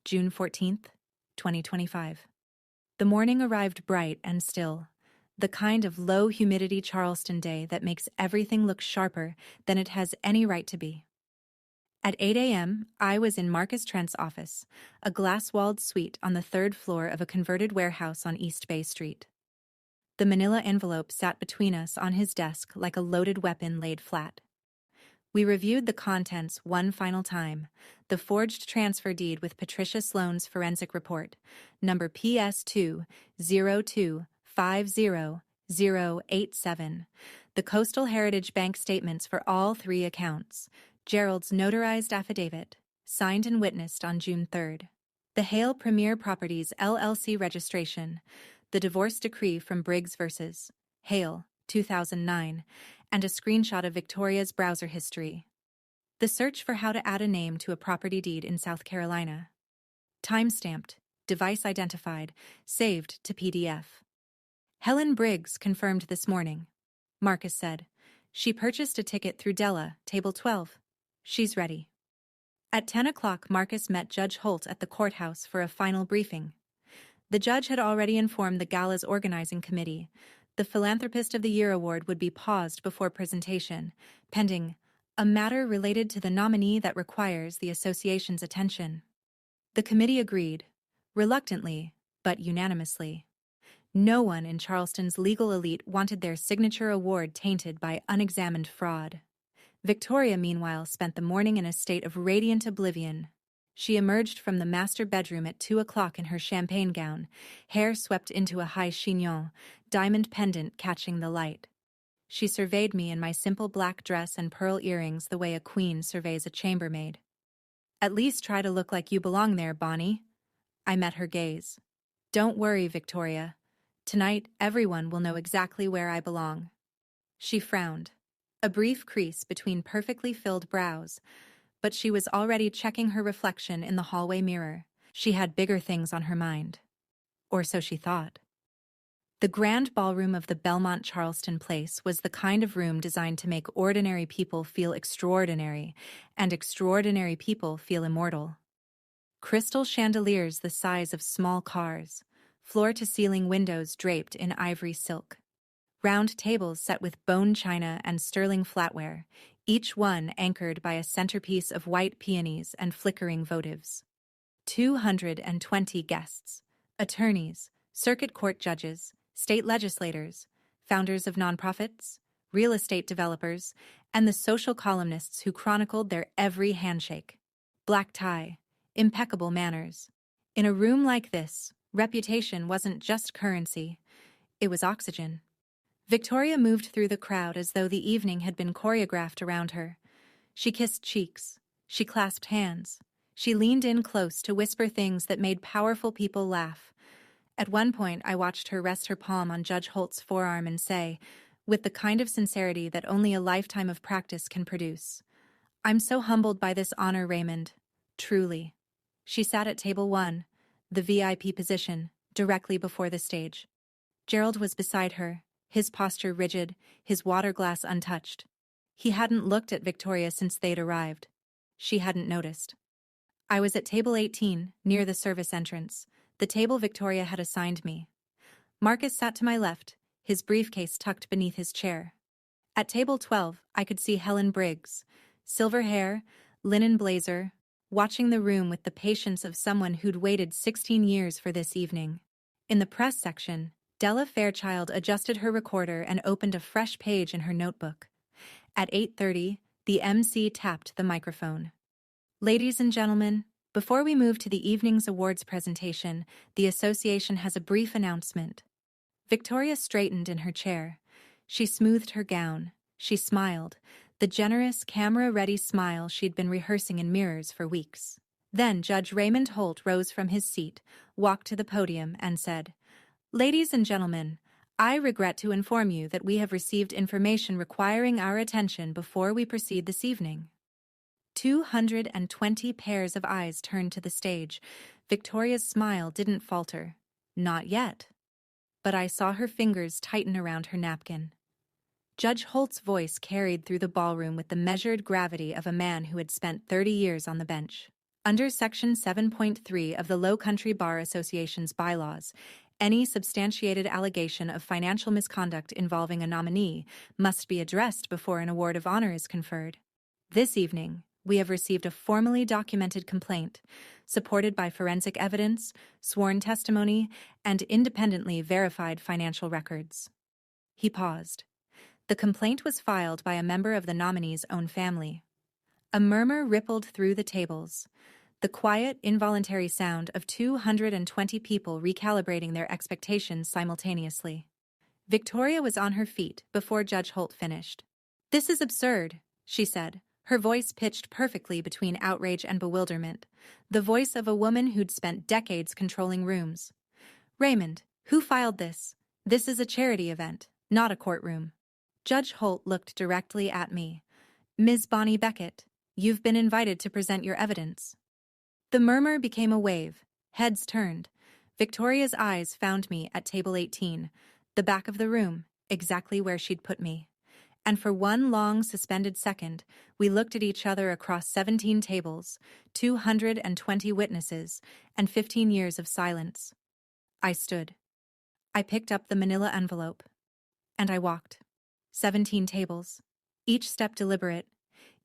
June 14th, 2025. The morning arrived bright and still, the kind of low-humidity Charleston day that makes everything look sharper than it has any right to be. At 8 a.m., I was in Marcus Trent's office, a glass-walled suite on the 3rd floor of a converted warehouse on East Bay Street. The manila envelope sat between us on his desk like a loaded weapon laid flat. We reviewed the contents one final time, the forged transfer deed with Patricia Sloane's forensic report, number PS202500087, the Coastal Heritage Bank statements for all 3 accounts, Gerald's notarized affidavit, signed and witnessed on June 3rd, the Hale Premier Properties LLC registration, the divorce decree from Briggs vs. Hale, 2009, and a screenshot of Victoria's browser history. The search for how to add a name to a property deed in South Carolina. Timestamped, device identified, saved to PDF. "Helen Briggs confirmed this morning," Marcus said. "She purchased a ticket through Della, table 12. She's ready." At 10 o'clock, Marcus met Judge Holt at the courthouse for a final briefing. The judge had already informed the gala's organizing committee. The Philanthropist of the Year award would be paused before presentation, pending a matter related to the nominee that requires the association's attention. The committee agreed, reluctantly, but unanimously. No one in Charleston's legal elite wanted their signature award tainted by unexamined fraud. Victoria, meanwhile, spent the morning in a state of radiant oblivion. She emerged from the master bedroom at 2 o'clock in her champagne gown, hair swept into a high chignon, diamond pendant catching the light. She surveyed me in my simple black dress and pearl earrings the way a queen surveys a chambermaid. "At least try to look like you belong there, Bonnie." I met her gaze. "Don't worry, Victoria. Tonight, everyone will know exactly where I belong." She frowned, a brief crease between perfectly filled brows, but she was already checking her reflection in the hallway mirror. She had bigger things on her mind. Or so she thought. The grand ballroom of the Belmont Charleston Place was the kind of room designed to make ordinary people feel extraordinary, and extraordinary people feel immortal. Crystal chandeliers the size of small cars, floor-to-ceiling windows draped in ivory silk. Round tables set with bone china and sterling flatware, each one anchored by a centerpiece of white peonies and flickering votives. 220 guests, attorneys, circuit court judges, state legislators, founders of nonprofits, real estate developers, and the social columnists who chronicled their every handshake. Black tie, impeccable manners. In a room like this, reputation wasn't just currency, it was oxygen. Victoria moved through the crowd as though the evening had been choreographed around her. She kissed cheeks. She clasped hands. She leaned in close to whisper things that made powerful people laugh. At one point, I watched her rest her palm on Judge Holt's forearm and say, with the kind of sincerity that only a lifetime of practice can produce, "I'm so humbled by this honor, Raymond. Truly." She sat at table 1, the VIP position, directly before the stage. Gerald was beside her, his posture rigid, his water glass untouched. He hadn't looked at Victoria since they'd arrived. She hadn't noticed. I was at table 18, near the service entrance, the table Victoria had assigned me. Marcus sat to my left, his briefcase tucked beneath his chair. At table 12, I could see Helen Briggs, silver hair, linen blazer, watching the room with the patience of someone who'd waited 16 years for this evening. In the press section, Della Fairchild adjusted her recorder and opened a fresh page in her notebook. At 8:30, the MC tapped the microphone. "Ladies and gentlemen, before we move to the evening's awards presentation, the association has a brief announcement." Victoria straightened in her chair. She smoothed her gown. She smiled, the generous, camera-ready smile she'd been rehearsing in mirrors for weeks. Then Judge Raymond Holt rose from his seat, walked to the podium, and said, "Ladies and gentlemen, I regret to inform you that we have received information requiring our attention before we proceed this evening." 220 pairs of eyes turned to the stage. Victoria's smile didn't falter. Not yet. But I saw her fingers tighten around her napkin. Judge Holt's voice carried through the ballroom with the measured gravity of a man who had spent 30 years on the bench. Under Section 7.3 of the Low Country Bar Association's bylaws, any substantiated allegation of financial misconduct involving a nominee must be addressed before an award of honor is conferred. This evening, we have received a formally documented complaint, supported by forensic evidence, sworn testimony, and independently verified financial records. He paused. The complaint was filed by a member of the nominee's own family. A murmur rippled through the tables, the quiet, involuntary sound of 220 people recalibrating their expectations simultaneously. Victoria was on her feet before Judge Holt finished. "This is absurd," she said, her voice pitched perfectly between outrage and bewilderment, the voice of a woman who'd spent decades controlling rooms. "Raymond, who filed this? This is a charity event, not a courtroom." Judge Holt looked directly at me. "Ms. Bonnie Beckett, you've been invited to present your evidence." The murmur became a wave. Heads turned. Victoria's eyes found me at table 18, the back of the room, exactly where she'd put me. And for one long, suspended second, we looked at each other across 17 tables, 220 witnesses, and 15 years of silence. I stood. I picked up the manila envelope. And I walked. 17 tables. Each step deliberate.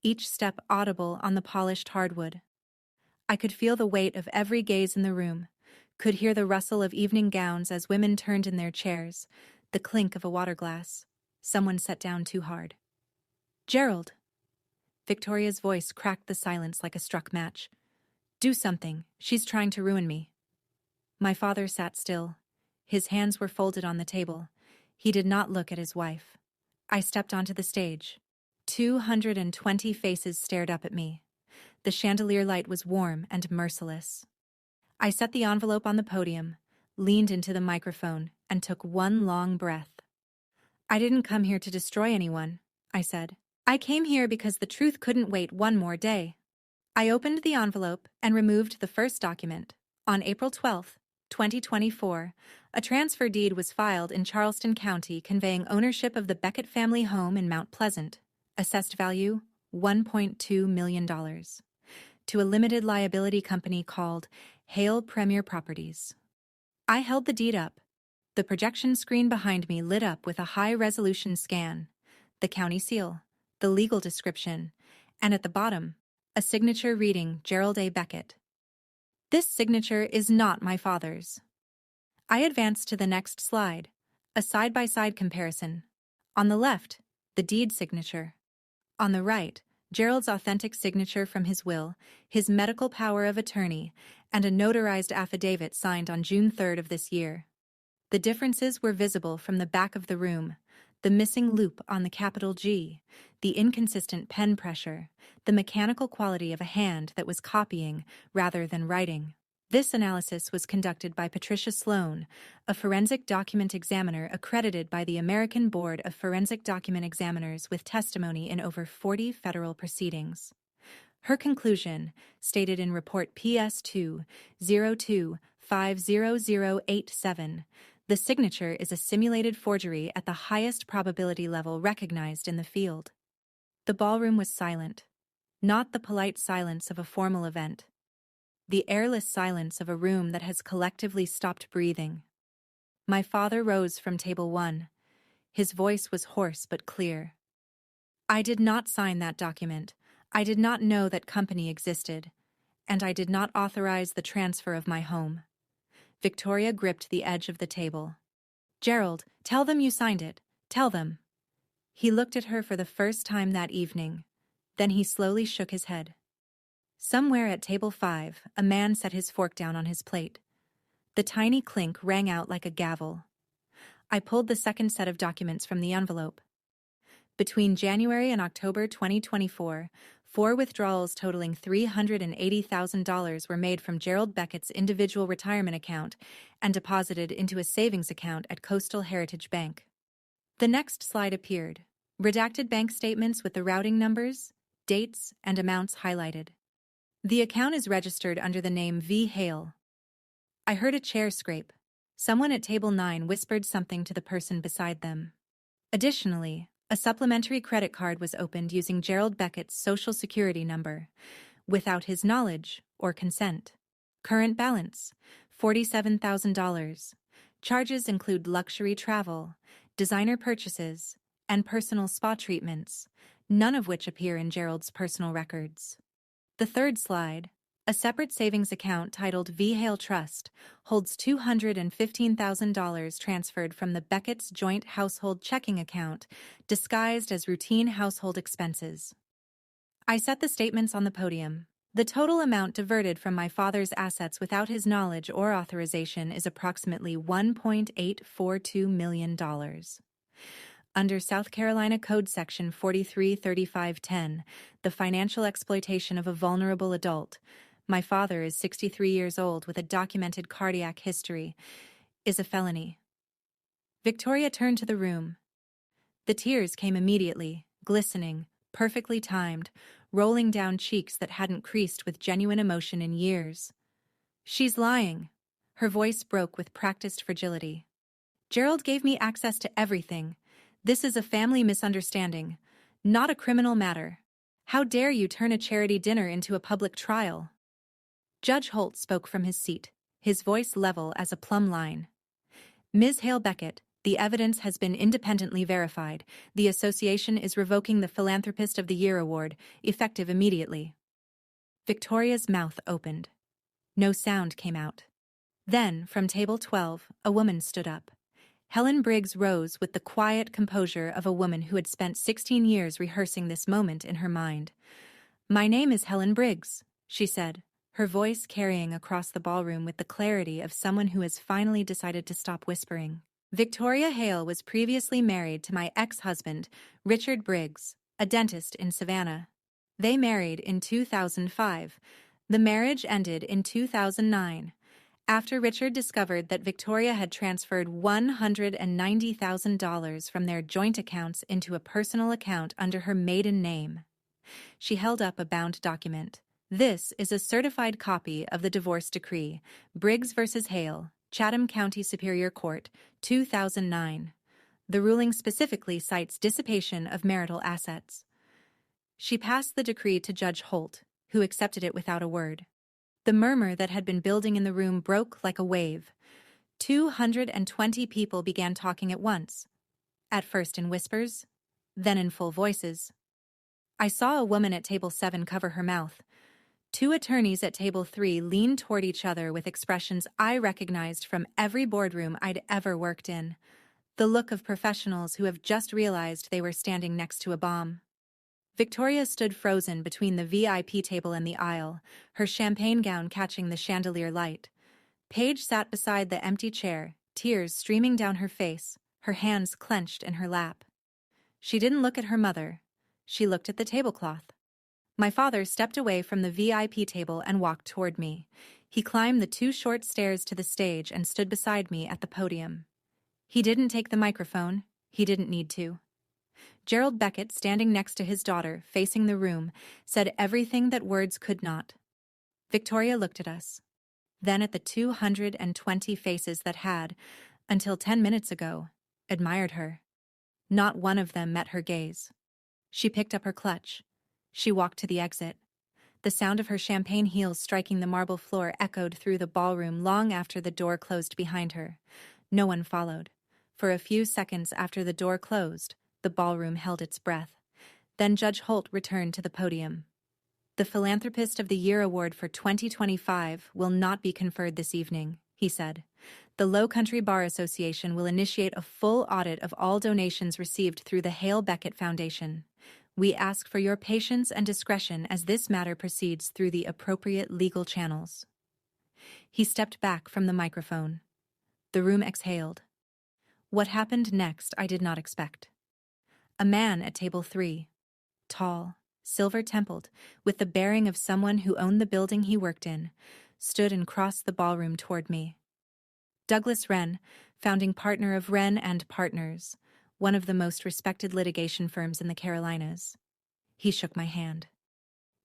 Each step audible on the polished hardwood. I could feel the weight of every gaze in the room, could hear the rustle of evening gowns as women turned in their chairs, the clink of a water glass. Someone sat down too hard. "Gerald." Victoria's voice cracked the silence like a struck match. "Do something. She's trying to ruin me." My father sat still. His hands were folded on the table. He did not look at his wife. I stepped onto the stage. 220 faces stared up at me. The chandelier light was warm and merciless. I set the envelope on the podium, leaned into the microphone, and took one long breath. "I didn't come here to destroy anyone," I said. "I came here because the truth couldn't wait one more day." I opened the envelope and removed the first document. On April 12, 2024, a transfer deed was filed in Charleston County conveying ownership of the Beckett family home in Mount Pleasant. Assessed value, $1.2 million. to a limited liability company called Hale Premier Properties. I held the deed up. The projection screen behind me lit up with a high-resolution scan, the county seal, the legal description, and at the bottom, a signature reading Gerald A. Beckett. This signature is not my father's. I advanced to the next slide, a side-by-side comparison. On the left, the deed signature. On the right, Gerald's authentic signature from his will, his medical power of attorney, and a notarized affidavit signed on June 3rd of this year. The differences were visible from the back of the room: the missing loop on the capital G, the inconsistent pen pressure, the mechanical quality of a hand that was copying rather than writing. This analysis was conducted by Patricia Sloan, a forensic document examiner accredited by the American Board of Forensic Document Examiners with testimony in over 40 federal proceedings. Her conclusion, stated in Report PS2-02-50087, the signature is a simulated forgery at the highest probability level recognized in the field. The ballroom was silent, not the polite silence of a formal event. The airless silence of a room that has collectively stopped breathing. My father rose from table 1. His voice was hoarse but clear. I did not sign that document. I did not know that company existed. And I did not authorize the transfer of my home. Victoria gripped the edge of the table. Gerald, tell them you signed it. Tell them. He looked at her for the first time that evening. Then he slowly shook his head. Somewhere at table 5, a man set his fork down on his plate. The tiny clink rang out like a gavel. I pulled the second set of documents from the envelope. Between January and October 2024, 4 withdrawals totaling $380,000 were made from Gerald Beckett's individual retirement account and deposited into a savings account at Coastal Heritage Bank. The next slide appeared: redacted bank statements with the routing numbers, dates, and amounts highlighted. The account is registered under the name V. Hale. I heard a chair scrape. Someone at table 9 whispered something to the person beside them. Additionally, a supplementary credit card was opened using Gerald Beckett's Social Security number, without his knowledge or consent. Current balance: $47,000. Charges include luxury travel, designer purchases, and personal spa treatments, none of which appear in Gerald's personal records. The third slide, a separate savings account titled V. Hale Trust, holds $215,000 transferred from the Beckett's joint household checking account, disguised as routine household expenses. I set the statements on the podium. The total amount diverted from my father's assets without his knowledge or authorization is approximately $1.842 million. Under South Carolina Code Section 433510, the financial exploitation of a vulnerable adult, my father is 63 years old with a documented cardiac history, is a felony. Victoria turned to the room. The tears came immediately, glistening, perfectly timed, rolling down cheeks that hadn't creased with genuine emotion in years. She's lying. Her voice broke with practiced fragility. Gerald gave me access to everything. This is a family misunderstanding, not a criminal matter. How dare you turn a charity dinner into a public trial? Judge Holt spoke from his seat, his voice level as a plumb line. Ms. Hale Beckett, the evidence has been independently verified. The association is revoking the Philanthropist of the Year award, effective immediately. Victoria's mouth opened. No sound came out. Then, from table 12, a woman stood up. Helen Briggs rose with the quiet composure of a woman who had spent 16 years rehearsing this moment in her mind. "My name is Helen Briggs," she said, her voice carrying across the ballroom with the clarity of someone who has finally decided to stop whispering. "Victoria Hale was previously married to my ex-husband, Richard Briggs, a dentist in Savannah. They married in 2005. The marriage ended in 2009. After Richard discovered that Victoria had transferred $190,000 from their joint accounts into a personal account under her maiden name." She held up a bound document. "This is a certified copy of the divorce decree, Briggs v. Hale, Chatham County Superior Court, 2009. The ruling specifically cites dissipation of marital assets." She passed the decree to Judge Holt, who accepted it without a word. The murmur that had been building in the room broke like a wave. 220 people began talking at once, at first in whispers, then in full voices. I saw a woman at table 7 cover her mouth. 2 attorneys at table 3 leaned toward each other with expressions I recognized from every boardroom I'd ever worked in. The look of professionals who have just realized they were standing next to a bomb. Victoria stood frozen between the VIP table and the aisle, her champagne gown catching the chandelier light. Paige sat beside the empty chair, tears streaming down her face, her hands clenched in her lap. She didn't look at her mother. She looked at the tablecloth. My father stepped away from the VIP table and walked toward me. He climbed the 2 short stairs to the stage and stood beside me at the podium. He didn't take the microphone. He didn't need to. Gerald Beckett, standing next to his daughter, facing the room, said everything that words could not. Victoria looked at us, then at the 220 faces that had, until 10 minutes ago, admired her. Not one of them met her gaze. She picked up her clutch. She walked to the exit. The sound of her champagne heels striking the marble floor echoed through the ballroom long after the door closed behind her. No one followed. For a few seconds after the door closed, the ballroom held its breath. Then Judge Holt returned to the podium. The Philanthropist of the Year Award for 2025 will not be conferred this evening, he said. The Low Country Bar Association will initiate a full audit of all donations received through the Hale Beckett Foundation. We ask for your patience and discretion as this matter proceeds through the appropriate legal channels. He stepped back from the microphone. The room exhaled. What happened next I did not expect. A man at table 3, tall, silver-templed, with the bearing of someone who owned the building he worked in, stood and crossed the ballroom toward me. Douglas Wren, founding partner of Wren and Partners, one of the most respected litigation firms in the Carolinas. He shook my hand.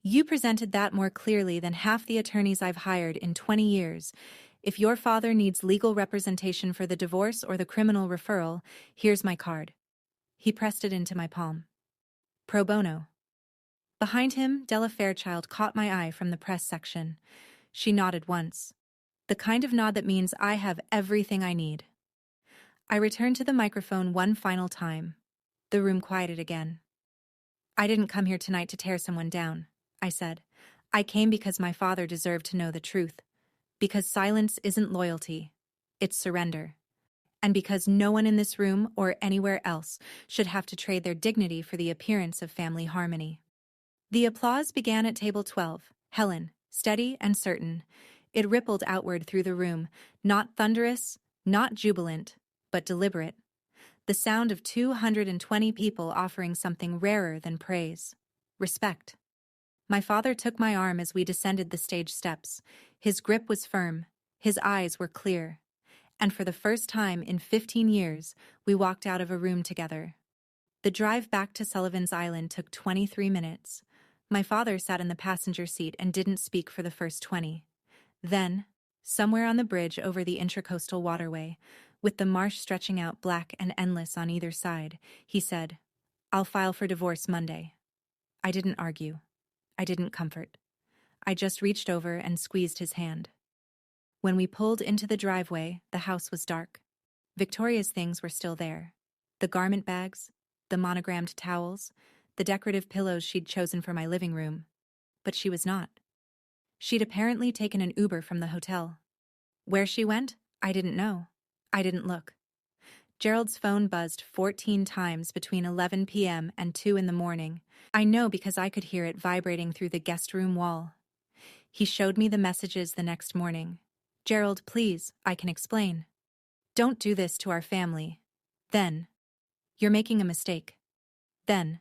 You presented that more clearly than half the attorneys I've hired in 20 years. If your father needs legal representation for the divorce or the criminal referral, here's my card. He pressed it into my palm. Pro bono. Behind him, Della Fairchild caught my eye from the press section. She nodded once. The kind of nod that means I have everything I need. I returned to the microphone one final time. The room quieted again. I didn't come here tonight to tear someone down, I said. I came because my father deserved to know the truth. Because silence isn't loyalty, it's surrender. And because no one in this room or anywhere else should have to trade their dignity for the appearance of family harmony. The applause began at table 12, Helen, steady and certain. It rippled outward through the room, not thunderous, not jubilant, but deliberate. The sound of 220 people offering something rarer than praise. Respect. My father took my arm as we descended the stage steps. His grip was firm. His eyes were clear. And for the first time in 15 years, we walked out of a room together. The drive back to Sullivan's Island took 23 minutes. My father sat in the passenger seat and didn't speak for the first 20. Then, somewhere on the bridge over the Intracoastal Waterway, with the marsh stretching out black and endless on either side, he said, "I'll file for divorce Monday." I didn't argue. I didn't comfort. I just reached over and squeezed his hand. When we pulled into the driveway, the house was dark. Victoria's things were still there. The garment bags, the monogrammed towels, the decorative pillows she'd chosen for my living room. But she was not. She'd apparently taken an Uber from the hotel. Where she went, I didn't know. I didn't look. Gerald's phone buzzed 14 times between 11 p.m. and 2 in the morning. I know because I could hear it vibrating through the guest room wall. He showed me the messages the next morning. "Gerald, please, I can explain. Don't do this to our family. Then, you're making a mistake. Then,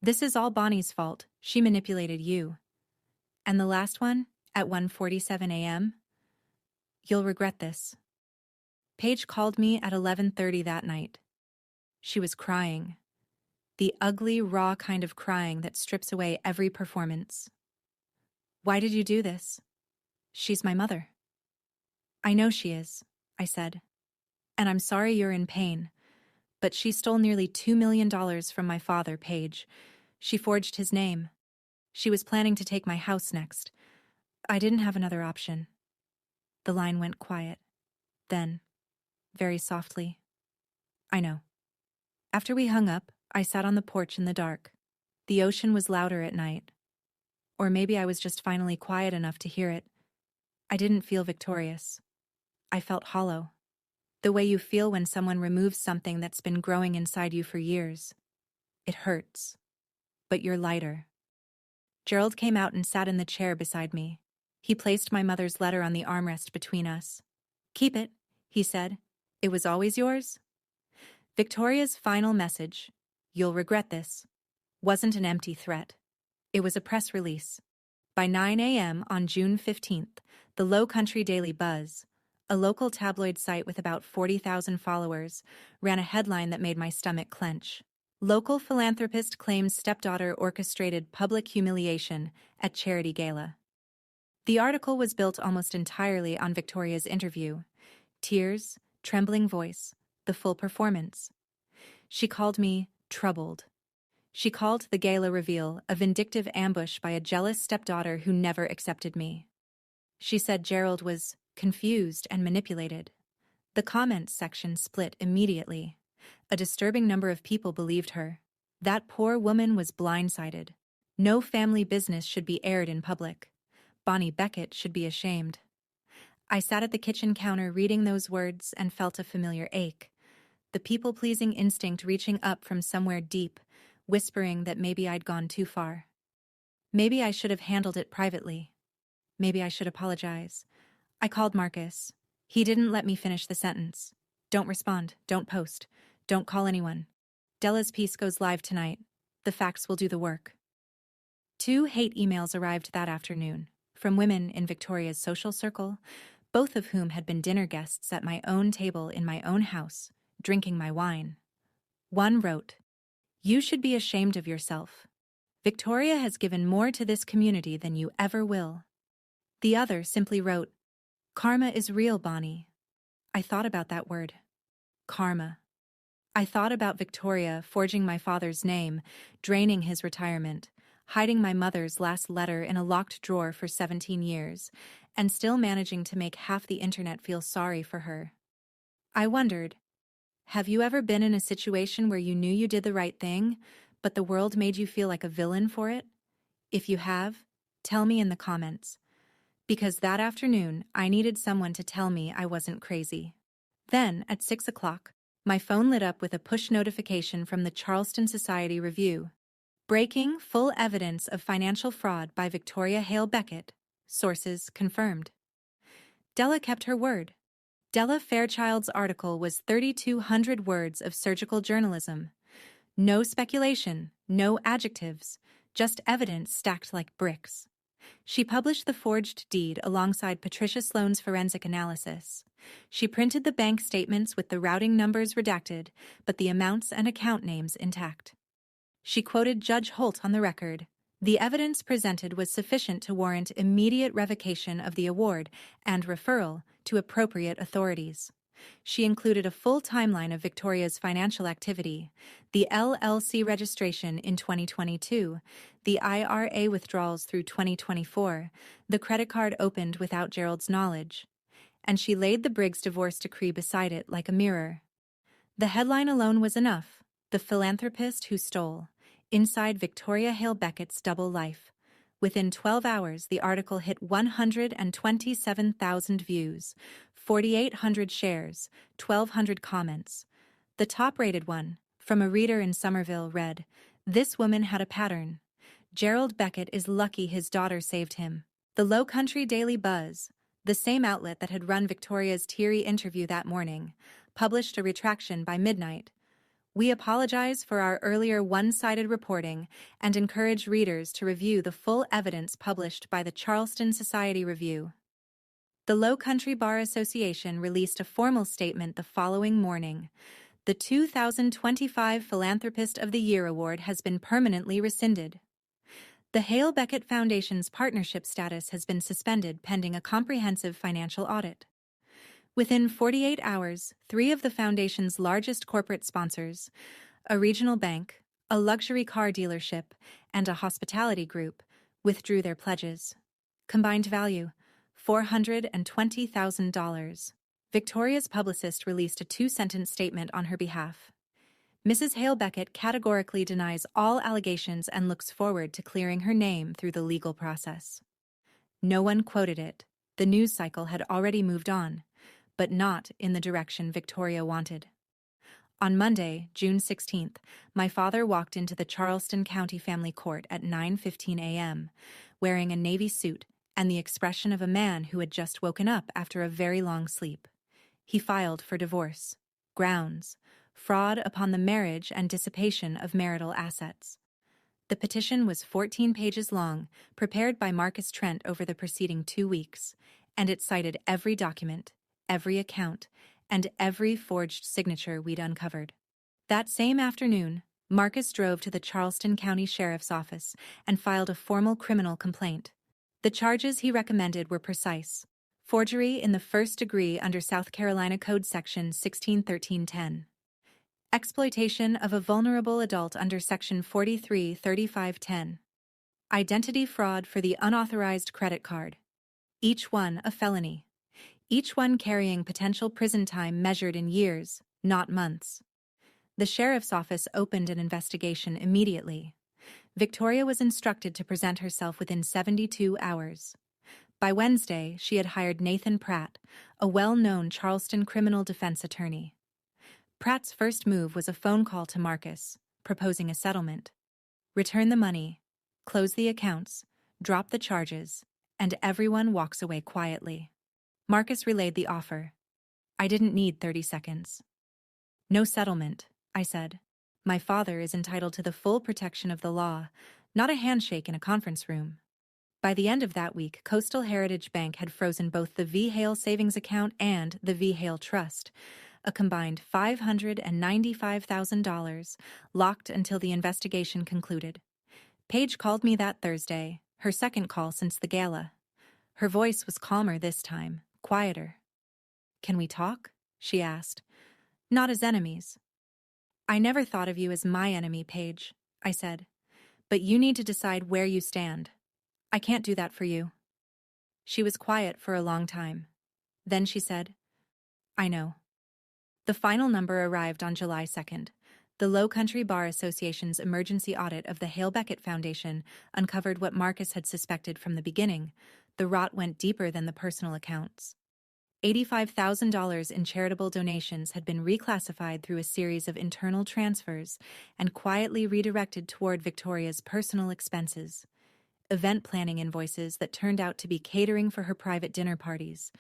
this is all Bonnie's fault. She manipulated you." And the last one, at 1:47 a.m., "You'll regret this." Paige called me at 11:30 that night. She was crying. The ugly, raw kind of crying that strips away every performance. "Why did you do this?" "She's my mother." "I know she is," I said. "And I'm sorry you're in pain. But she stole nearly $2 million from my father, Paige. She forged his name. She was planning to take my house next. I didn't have another option. The line went quiet. Then, very softly, I know. After we hung up, I sat on the porch in the dark. The ocean was louder at night. Or maybe I was just finally quiet enough to hear it. I didn't feel victorious. I felt hollow. The way you feel when someone removes something that's been growing inside you for years. It hurts. But you're lighter. Gerald came out and sat in the chair beside me. He placed my mother's letter on the armrest between us. "Keep it," he said. "It was always yours?" Victoria's final message, "You'll regret this," wasn't an empty threat. It was a press release. By 9 a.m. on June 15th, the Low Country Daily Buzz, a local tabloid site with about 40,000 followers, ran a headline that made my stomach clench. Local philanthropist claims stepdaughter orchestrated public humiliation at charity gala. The article was built almost entirely on Victoria's interview. Tears, trembling voice, the full performance. She called me troubled. She called the gala reveal a vindictive ambush by a jealous stepdaughter who never accepted me. She said Gerald was confused and manipulated. The comments section split immediately. A disturbing number of people believed her. That poor woman was blindsided. No family business should be aired in public. Bonnie Beckett should be ashamed. I sat at the kitchen counter reading those words and felt a familiar ache. The people-pleasing instinct reaching up from somewhere deep, whispering that maybe I'd gone too far. Maybe I should have handled it privately. Maybe I should apologize. I called Marcus. He didn't let me finish the sentence. "Don't respond, don't post, don't call anyone. Della's piece goes live tonight. The facts will do the work." 2 hate emails arrived that afternoon, from women in Victoria's social circle, both of whom had been dinner guests at my own table in my own house, drinking my wine. One wrote, "You should be ashamed of yourself. Victoria has given more to this community than you ever will." The other simply wrote, "Karma is real, Bonnie." I thought about that word. Karma. I thought about Victoria forging my father's name, draining his retirement, hiding my mother's last letter in a locked drawer for 17 years, and still managing to make half the internet feel sorry for her. I wondered, have you ever been in a situation where you knew you did the right thing, but the world made you feel like a villain for it? If you have, tell me in the comments. Because that afternoon, I needed someone to tell me I wasn't crazy. Then, at 6 o'clock, my phone lit up with a push notification from the Charleston Society Review. Breaking full evidence of financial fraud by Victoria Hale Beckett. Sources confirmed. Della kept her word. Della Fairchild's article was 3,200 words of surgical journalism. No speculation, no adjectives, just evidence stacked like bricks. She published the forged deed alongside Patricia Sloan's forensic analysis. She printed the bank statements with the routing numbers redacted, but the amounts and account names intact. She quoted Judge Holt on the record. The evidence presented was sufficient to warrant immediate revocation of the award and referral to appropriate authorities. She included a full timeline of Victoria's financial activity, the LLC registration in 2022, the IRA withdrawals through 2024, the credit card opened without Gerald's knowledge, and she laid the Briggs divorce decree beside it like a mirror. The headline alone was enough: "The Philanthropist Who Stole. Inside Victoria Hale Beckett's Double Life." Within 12 hours, the article hit 127,000 views, 4,800 shares, 1,200 comments. The top-rated one, from a reader in Somerville, read, "This woman had a pattern. Gerald Beckett is lucky his daughter saved him." The Low Country Daily Buzz, the same outlet that had run Victoria's teary interview that morning, published a retraction by midnight. "We apologize for our earlier one-sided reporting and encourage readers to review the full evidence published by the Charleston Society Review." The Low Country Bar Association released a formal statement the following morning. The 2025 Philanthropist of the Year Award has been permanently rescinded. The Hale Beckett Foundation's partnership status has been suspended pending a comprehensive financial audit. Within 48 hours, 3 of the foundation's largest corporate sponsors, a regional bank, a luxury car dealership, and a hospitality group, withdrew their pledges. Combined value, $420,000. Victoria's publicist released a two-sentence statement on her behalf. Mrs. Hale Beckett categorically denies all allegations and looks forward to clearing her name through the legal process. No one quoted it. The news cycle had already moved on, but not in the direction Victoria wanted. On Monday, June 16th, my father walked into the Charleston County Family Court at 9:15 a.m., wearing a navy suit and the expression of a man who had just woken up after a very long sleep. He filed for divorce. Grounds: fraud upon the marriage and dissipation of marital assets. The petition was 14 pages long, prepared by Marcus Trent over the preceding 2 weeks, and it cited every document, every account, and every forged signature we'd uncovered. That same afternoon, Marcus drove to the Charleston County Sheriff's Office and filed a formal criminal complaint. The charges he recommended were precise: forgery in the first degree under South Carolina Code Section 1613-10. Exploitation of a vulnerable adult under Section 4335-10. Identity fraud for the unauthorized credit card. Each one a felony. Each one carrying potential prison time measured in years, not months. The sheriff's office opened an investigation immediately. Victoria was instructed to present herself within 72 hours. By Wednesday, she had hired Nathan Pratt, a well-known Charleston criminal defense attorney. Pratt's first move was a phone call to Marcus, proposing a settlement. Return the money, close the accounts, drop the charges, and everyone walks away quietly. Marcus relayed the offer. I didn't need 30 seconds. No settlement, I said. My father is entitled to the full protection of the law, not a handshake in a conference room. By the end of that week, Coastal Heritage Bank had frozen both the V. Hale Savings Account and the V. Hale Trust, a combined $595,000, locked until the investigation concluded. Paige called me that Thursday, her second call since the gala. Her voice was calmer this time, quieter. Can we talk? She asked. Not as enemies. I never thought of you as my enemy, Paige, I said. But you need to decide where you stand. I can't do that for you. She was quiet for a long time. Then she said, I know. The final number arrived on July 2nd. The Low Country Bar Association's emergency audit of the Hale Beckett Foundation uncovered what Marcus had suspected from the beginning. The rot went deeper than the personal accounts. $85,000 in charitable donations had been reclassified through a series of internal transfers and quietly redirected toward Victoria's personal expenses. Event planning invoices that turned out to be catering for her private dinner parties.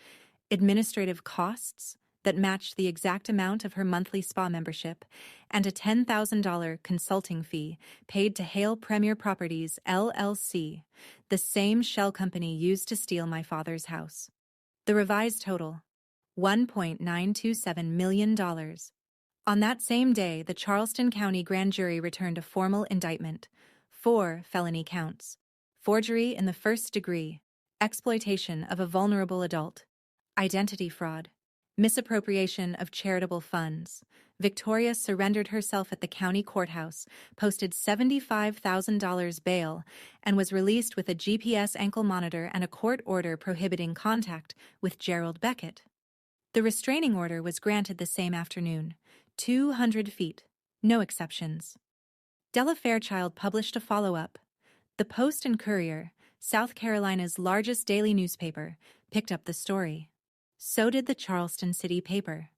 Administrative costs that matched the exact amount of her monthly spa membership, and a $10,000 consulting fee paid to Hale Premier Properties, LLC, the same shell company used to steal my father's house. The revised total, $1.927 million. On that same day, the Charleston County Grand Jury returned a formal indictment, 4 felony counts: forgery in the first degree, exploitation of a vulnerable adult, identity fraud, misappropriation of charitable funds. Victoria surrendered herself at the county courthouse, posted $75,000 bail, and was released with a GPS ankle monitor and a court order prohibiting contact with Gerald Beckett. The restraining order was granted the same afternoon, 200 feet, no exceptions. Della Fairchild published a follow-up. The Post and Courier, South Carolina's largest daily newspaper, picked up the story. So did the Charleston City paper.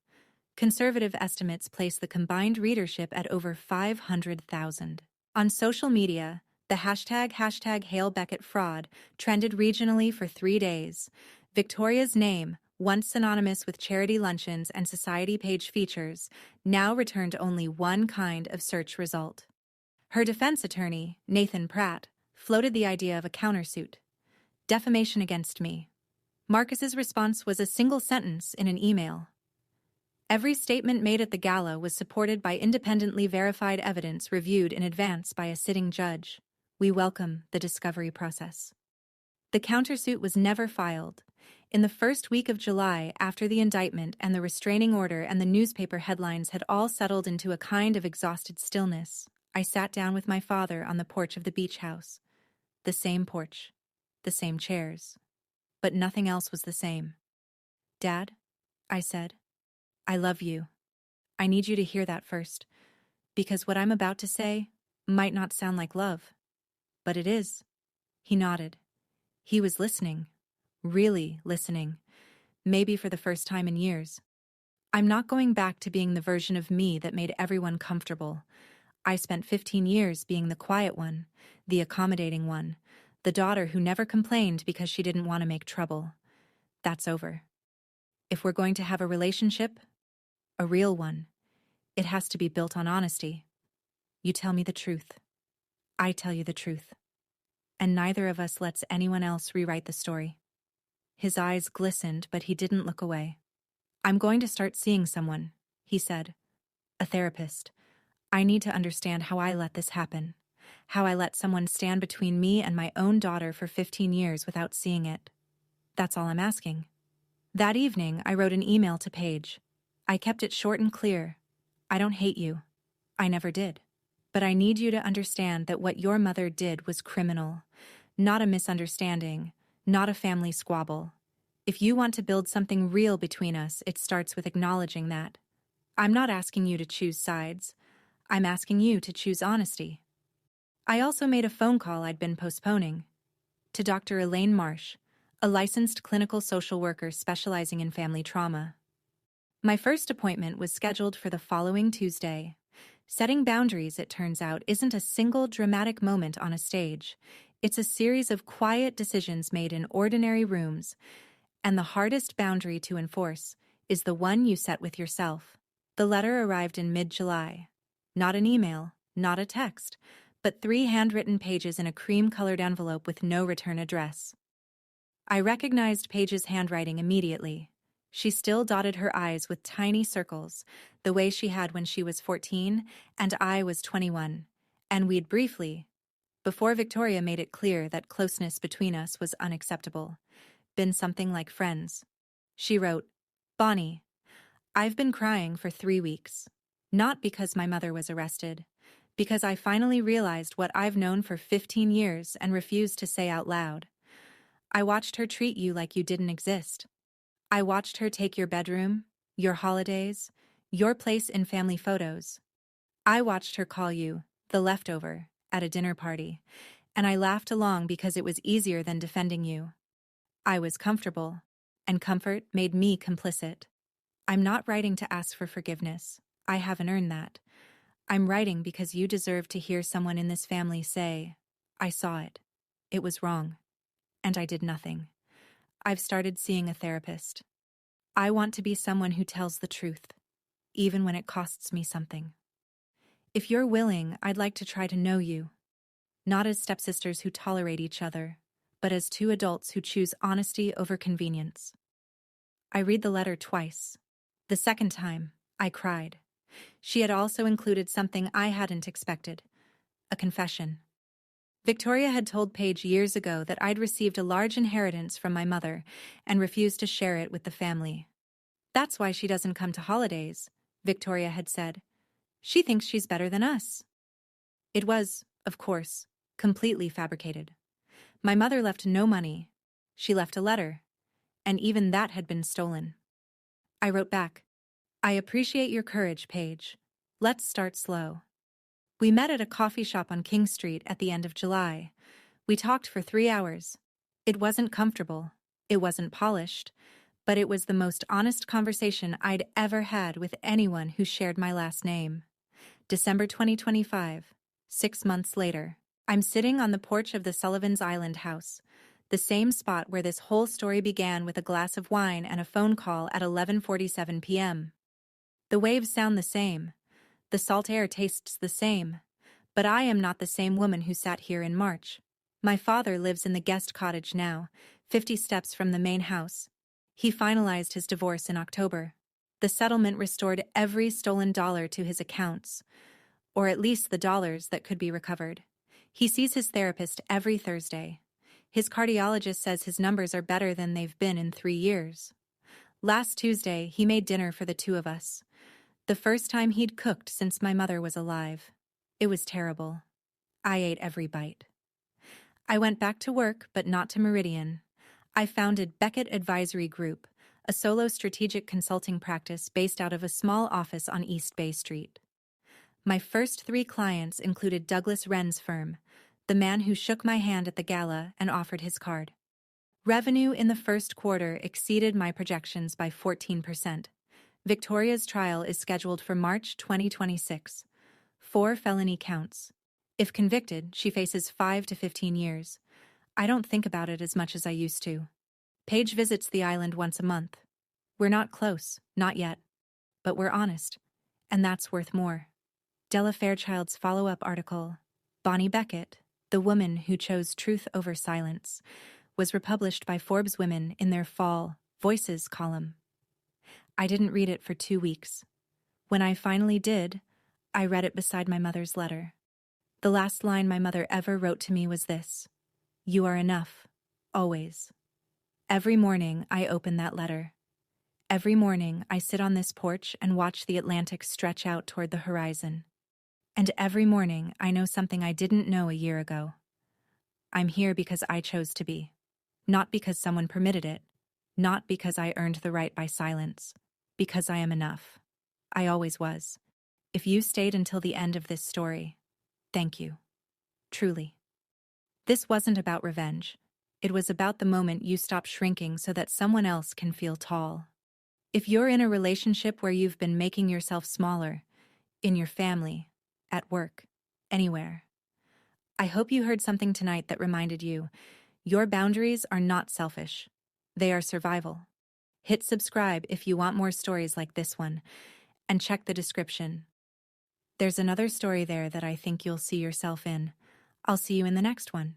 Conservative estimates place the combined readership at over 500,000. On social media, the hashtag Hale Beckett fraud trended regionally for 3 days. Victoria's name, once synonymous with charity luncheons and society page features, now returned only one kind of search result. Her defense attorney, Nathan Pratt, floated the idea of a countersuit. Defamation against me. Marcus's response was a single sentence in an email. Every statement made at the gala was supported by independently verified evidence reviewed in advance by a sitting judge. We welcome the discovery process. The countersuit was never filed. In the first week of July, after the indictment and the restraining order and the newspaper headlines had all settled into a kind of exhausted stillness, I sat down with my father on the porch of the beach house. the same porch, the same chairs. But nothing else was the same. "Dad," I said, "I love you. I need you to hear that first, because what I'm about to say might not sound like love, but it is." He nodded. He was listening, really listening, maybe for the first time in years. "I'm not going back to being the version of me that made everyone comfortable. I spent 15 years being the quiet one, the accommodating one, the daughter who never complained because she didn't want to make trouble. That's over. If we're going to have a relationship, a real one, it has to be built on honesty. You tell me the truth. I tell you the truth. And neither of us lets anyone else rewrite the story." His eyes glistened, but he didn't look away. "I'm going to start seeing someone," he said. "A therapist. I need to understand how I let this happen, how I let someone stand between me and my own daughter for 15 years without seeing it. That's all I'm asking." That evening, I wrote an email to Paige. I kept it short and clear. "I don't hate you. I never did. But I need you to understand that what your mother did was criminal, not a misunderstanding, not a family squabble. If you want to build something real between us, it starts with acknowledging that. I'm not asking you to choose sides. I'm asking you to choose honesty." I also made a phone call I'd been postponing. To Dr. Elaine Marsh, a licensed clinical social worker specializing in family trauma. My first appointment was scheduled for the following Tuesday. Setting boundaries, it turns out, isn't a single dramatic moment on a stage. It's a series of quiet decisions made in ordinary rooms, and the hardest boundary to enforce is the one you set with yourself. The letter arrived in mid-July. Not an email, not a text, but 3 handwritten pages in a cream-colored envelope with no return address. I recognized Paige's handwriting immediately. She still dotted her I's with tiny circles, the way she had when she was 14 and I was 21, and we'd briefly, before Victoria made it clear that closeness between us was unacceptable, been something like friends. She wrote, "Bonnie, I've been crying for 3 weeks. Not because my mother was arrested, because I finally realized what I've known for 15 years and refused to say out loud. I watched her treat you like you didn't exist. I watched her take your bedroom, your holidays, your place in family photos. I watched her call you the leftover at a dinner party, and I laughed along because it was easier than defending you. I was comfortable, and comfort made me complicit. I'm not writing to ask for forgiveness. I haven't earned that. I'm writing because you deserve to hear someone in this family say, 'I saw it. It was wrong. And I did nothing. I've started seeing a therapist. I want to be someone who tells the truth, even when it costs me something. If you're willing, I'd like to try to know you. Not as stepsisters who tolerate each other, but as 2 adults who choose honesty over convenience.'" I read the letter twice. The second time, I cried. She had also included something I hadn't expected, a confession. Victoria had told Paige years ago that I'd received a large inheritance from my mother and refused to share it with the family. "That's why she doesn't come to holidays," Victoria had said. "She thinks she's better than us." It was, of course, completely fabricated. My mother left no money. She left a letter, and even that had been stolen. I wrote back, "I appreciate your courage, Paige. Let's start slow." We met at a coffee shop on King Street at the end of July. We talked for 3 hours. It wasn't comfortable. It wasn't polished. But it was the most honest conversation I'd ever had with anyone who shared my last name. December 2025, 6 months later. I'm sitting on the porch of the Sullivan's Island house, the same spot where this whole story began with a glass of wine and a phone call at 11:47 p.m. The waves sound the same. The salt air tastes the same, but I am not the same woman who sat here in March. My father lives in the guest cottage now, 50 steps from the main house. He finalized his divorce in October. The settlement restored every stolen dollar to his accounts, or at least the dollars that could be recovered. He sees his therapist every Thursday. His cardiologist says his numbers are better than they've been in 3 years. Last Tuesday, he made dinner for the 2 of us. The first time he'd cooked since my mother was alive. It was terrible. I ate every bite. I went back to work, but not to Meridian. I founded Beckett Advisory Group, a solo strategic consulting practice based out of a small office on East Bay Street. My first 3 clients included Douglas Wren's firm, the man who shook my hand at the gala and offered his card. Revenue in the first quarter exceeded my projections by 14%. Victoria's trial is scheduled for March 2026. 4 felony counts. If convicted, she faces 5 to 15 years. I don't think about it as much as I used to. Paige visits the island once a month. We're not close, not yet. But we're honest. And that's worth more. Della Fairchild's follow-up article, Bonnie Beckett, the woman who chose truth over silence, was republished by Forbes Women in their Fall Voices column. I didn't read it for 2 weeks. When I finally did, I read it beside my mother's letter. The last line my mother ever wrote to me was this: "You are enough, always." Every morning I open that letter. Every morning I sit on this porch and watch the Atlantic stretch out toward the horizon. And every morning I know something I didn't know a year ago. I'm here because I chose to be. Not because someone permitted it. Not because I earned the right by silence. Because I am enough. I always was. If you stayed until the end of this story, thank you. Truly. This wasn't about revenge. It was about the moment you stop shrinking so that someone else can feel tall. If you're in a relationship where you've been making yourself smaller, in your family, at work, anywhere, I hope you heard something tonight that reminded you, your boundaries are not selfish. They are survival. Hit subscribe if you want more stories like this one, and check the description. There's another story there that I think you'll see yourself in. I'll see you in the next one.